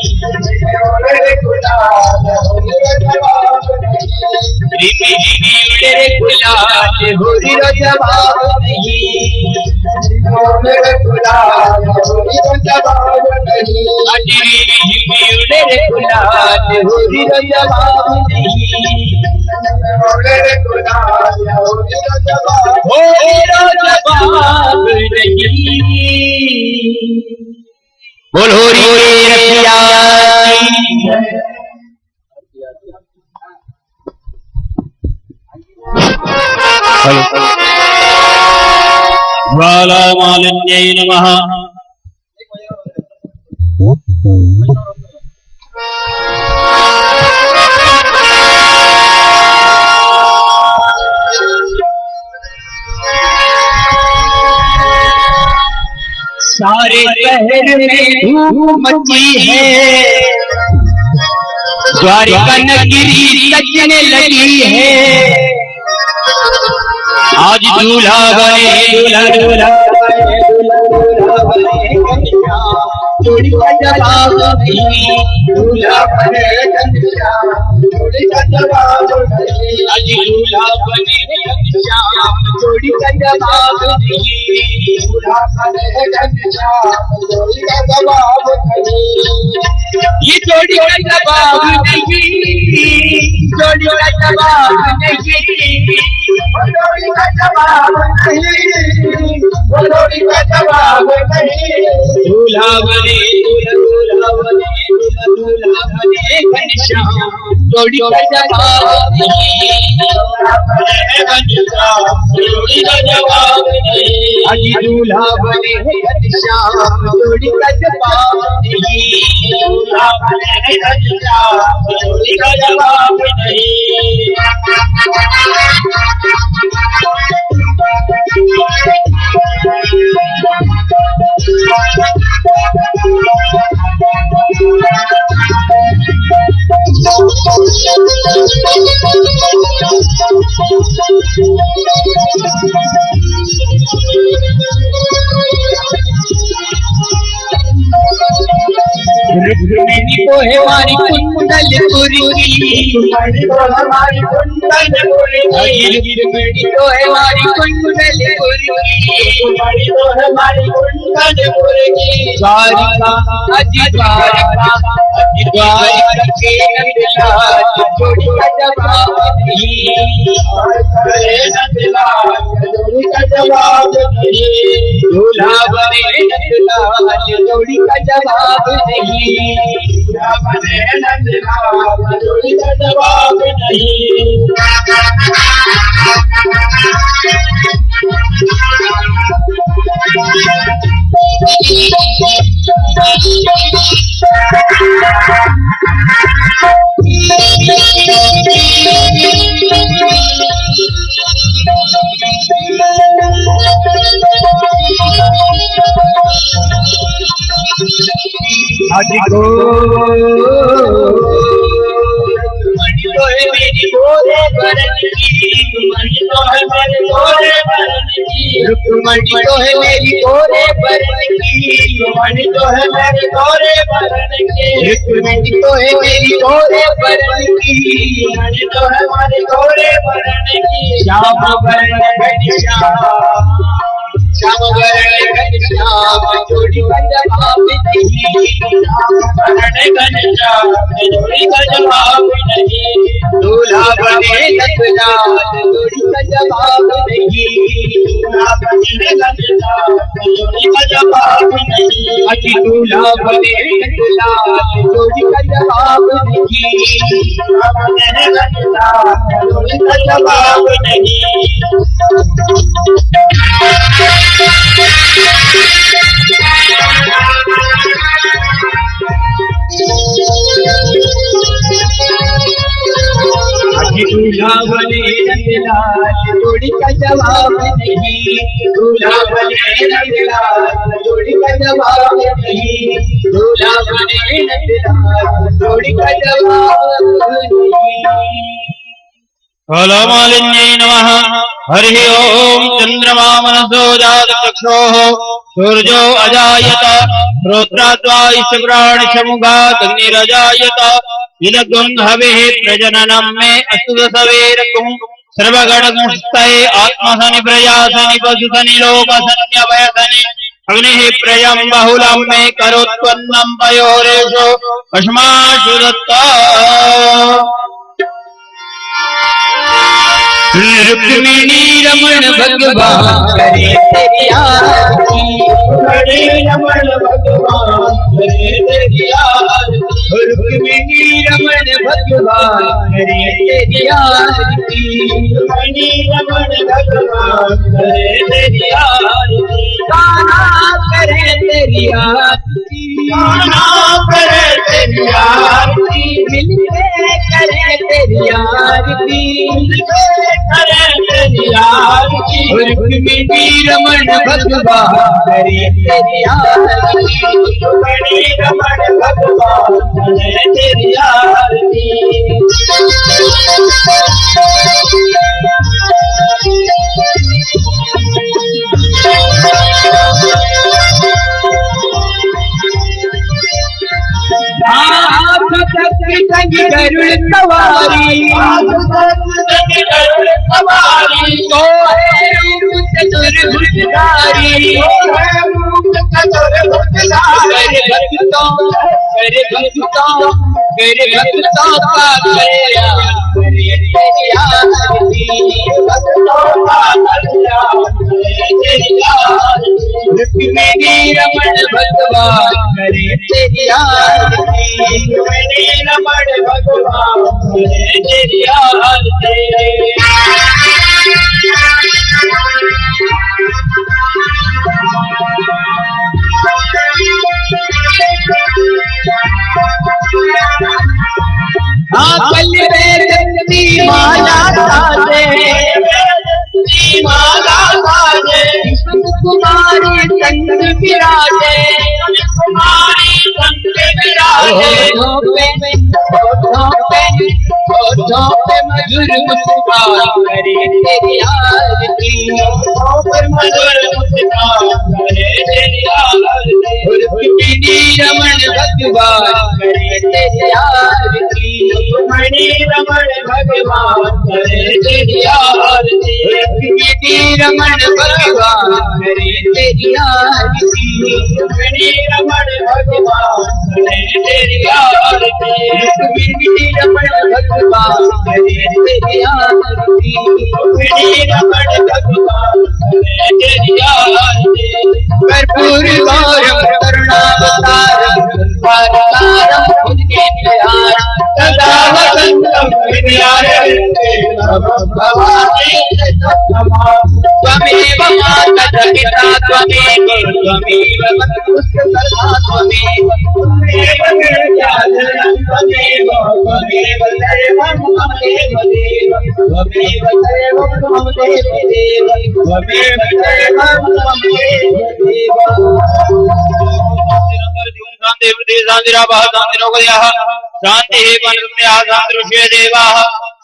उड़े रे गुलाल होरी रो जवाब नहीं झिमी झिमी उड़े रे गुलाल होरी रो जवाब नहीं उड़े रे गुलाल होरी रो जवाब नहीं उड़े रे गुलाल होरी रो जवाब नहीं, उड़े रे गुलाल होरी रो जवाब नहीं। बोल होरी रखिया ज्वाला मालिन्यै नमः। सारे शहर में धूम मची है, द्वारिका नगरी सजने लगी है। आज दूल्हा बने दूल्हा दूल्हा जोड़ी का जवाब नहीं, दूल्हा बने घनश्याम जोड़ी का जवाब नहीं। आज दूल्हा बने घनश्याम जोड़ी का जवाब नहीं, दूल्हा बने घनश्याम जोड़ी का जवाब नहीं। ये जोड़ी का जवाब नहीं, जोड़ी का जवाब नहीं, जोड़ी का जवाब नहीं, जोड़ी का जवाब नहीं। दूल्हा बने दूल्हा बने दूल्हा बने घनश्याम जोड़ी का जवाब नहीं, दूल्हा बने घनश्याम जोड़ी का जवाब नहीं। आज दूल्हा बने घनश्याम जोड़ी का जवाब नहीं, दूल्हा बने घनश्याम जोड़ी का जवाब नहीं। रुक्मिणी को है हमारी कुंडलपुरी की, रुक्मिणी को हमारी कुंडलपुरी की, रुक्मिणी को है हमारी कुंडलपुरी की, रुक्मिणी को हमारी कुंडलपुरी की। द्वारिका अजी द्वारिका अजी द्वारिका के नंदलाल जोड़ी का जवाब नहीं, नंदलाल जोड़ी का जवाब नहीं। दूल्हा बने नंदलाल जोड़ी का जवाब नहीं, दूल्हा बने नंदलाल जोड़ी का जवाब नहीं। आज को मणि तो है मेरी गोरे बरन की, मणि तो है मेरी गोरे बरन की, रुक्मणी तो है मेरी गोरे बरन की, मणि तो है मेरी गोरे बरन की, रुक्मणी तो है मेरी गोरे बरन की, मणि तो है मेरी गोरे बरन की। श्याम बरन घनश्याम श्याम बरन घनश्याम जोड़ी का जवाब नहीं, श्याम बरन घनश्याम जोड़ी का जवाब नहीं। दूल्हा बने नंदलाल जोड़ी का जवाब नहीं, दूल्हा बने नंदलाल जोड़ी का जवाब नहीं। अजी दूल्हा बने नंदलाल जोड़ी का जवाब नहीं, दूल्हा बने नंदलाल जोड़ी का जवाब नहीं। दूल्हा बने नंदलाल जोड़ी का जवाब नहीं, दूल्हा बने नंदलाल जोड़ी का जवाब नहीं, दूल्हा बने नंदलाल जोड़ी का जवाब नहीं। फलमालिन्यै नमः। हरि ओम। चंद्रमा मनसो जात चक्षुः सूर्यो अजायत श्रोत्राद्वाइश प्राणशमुखात् अग्निरजायत इदगं हविः प्रजननं मे अस्तु सवेरकुं सर्वगणगुणस्तये आत्मसनि प्रयासनि पशुसनि लोकसन्यवयसनि अग्निः प्रयं बहुलं मे करोत्पन्नं पयोरेषु अस्मासु दत्ता रुक्मिणी रमण भगवान करे तेरी आरती, रमण भगवान करे तेरी आरती, रुक्मिणी रमण भगवान करे तेरी आरती, रुक्मिणी रमण भगवान करे तेरी आरती, कान्हा करे तेरी आरती, कान्हा करे तेरी आरती, मिलके करे तेरी आरती, करे तेरी आरती, रुक्मिणी रमण भगवान करे तेरी आरती, रुक्मिणी रमण भगवान करे तेरी आरती। गरुड़ सवारी चतुर्भुजधारी भक्तों का रुक्मिणी रमण भगवान करे तेरी आरती, रुक्मिणी रमण भगवान करे तेरी आरती। कल वेदनी माला साजे, माला साजे, कुमारी संग विराजे, कुमारी संग विराजे, पे मधुर मुस्कान करे तेरी आरती, मधुर मुस्कान करे तेरी आरती, रुक्मिणी रमण भगवान करे तेरी आरती, रुक्मिणी रमण भगवान करे तेरी आरती, रुक्मिणी रमण भगवान करे तेरी आरती, रुक्मिणी रमण भगवान करे तेरी आरती, रुक्मिणी रमण भगवान करे तेरी आरती, रुक्मिणी रमण भगवान करे तेरी आरती। कर्पूर गौरम करुणावतारम संसारसारम खुदके प्यार सदा वसंतम भवानी त्वमेव माता पिता त्वमेव त्वमेव पुत्रकर्ता त्वमेव त्वमेव निर्जालनं त्वमेव त्वमेव सर्वं त्वमेव देव त्वमेव सर्वं त्वमेव देव त्वमेव सर्वं त्वमेव देव। शांति शांतिरावः शांतिरोगयः शांति वनस्पतयः शांतिरुषये देवाः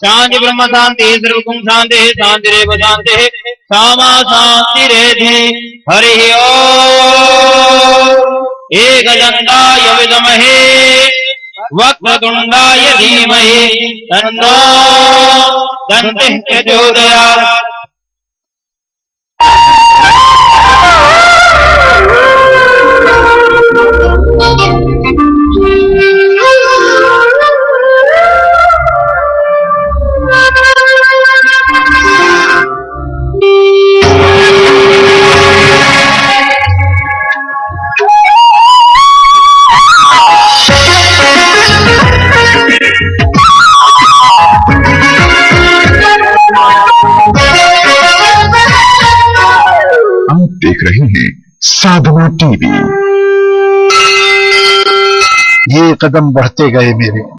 शांति ब्रह्म शांति सर्वगुण शांति शांतिरेव शांति सामा शांतिरेधि। हरि ओम। एकदन्ताय विद्महे वक्रतुण्डाय धीमहि तन्नो दन्तिः प्रचोदयात्। आप देख रहे हैं साधना टीवी। ये कदम बढ़ते गए मेरे।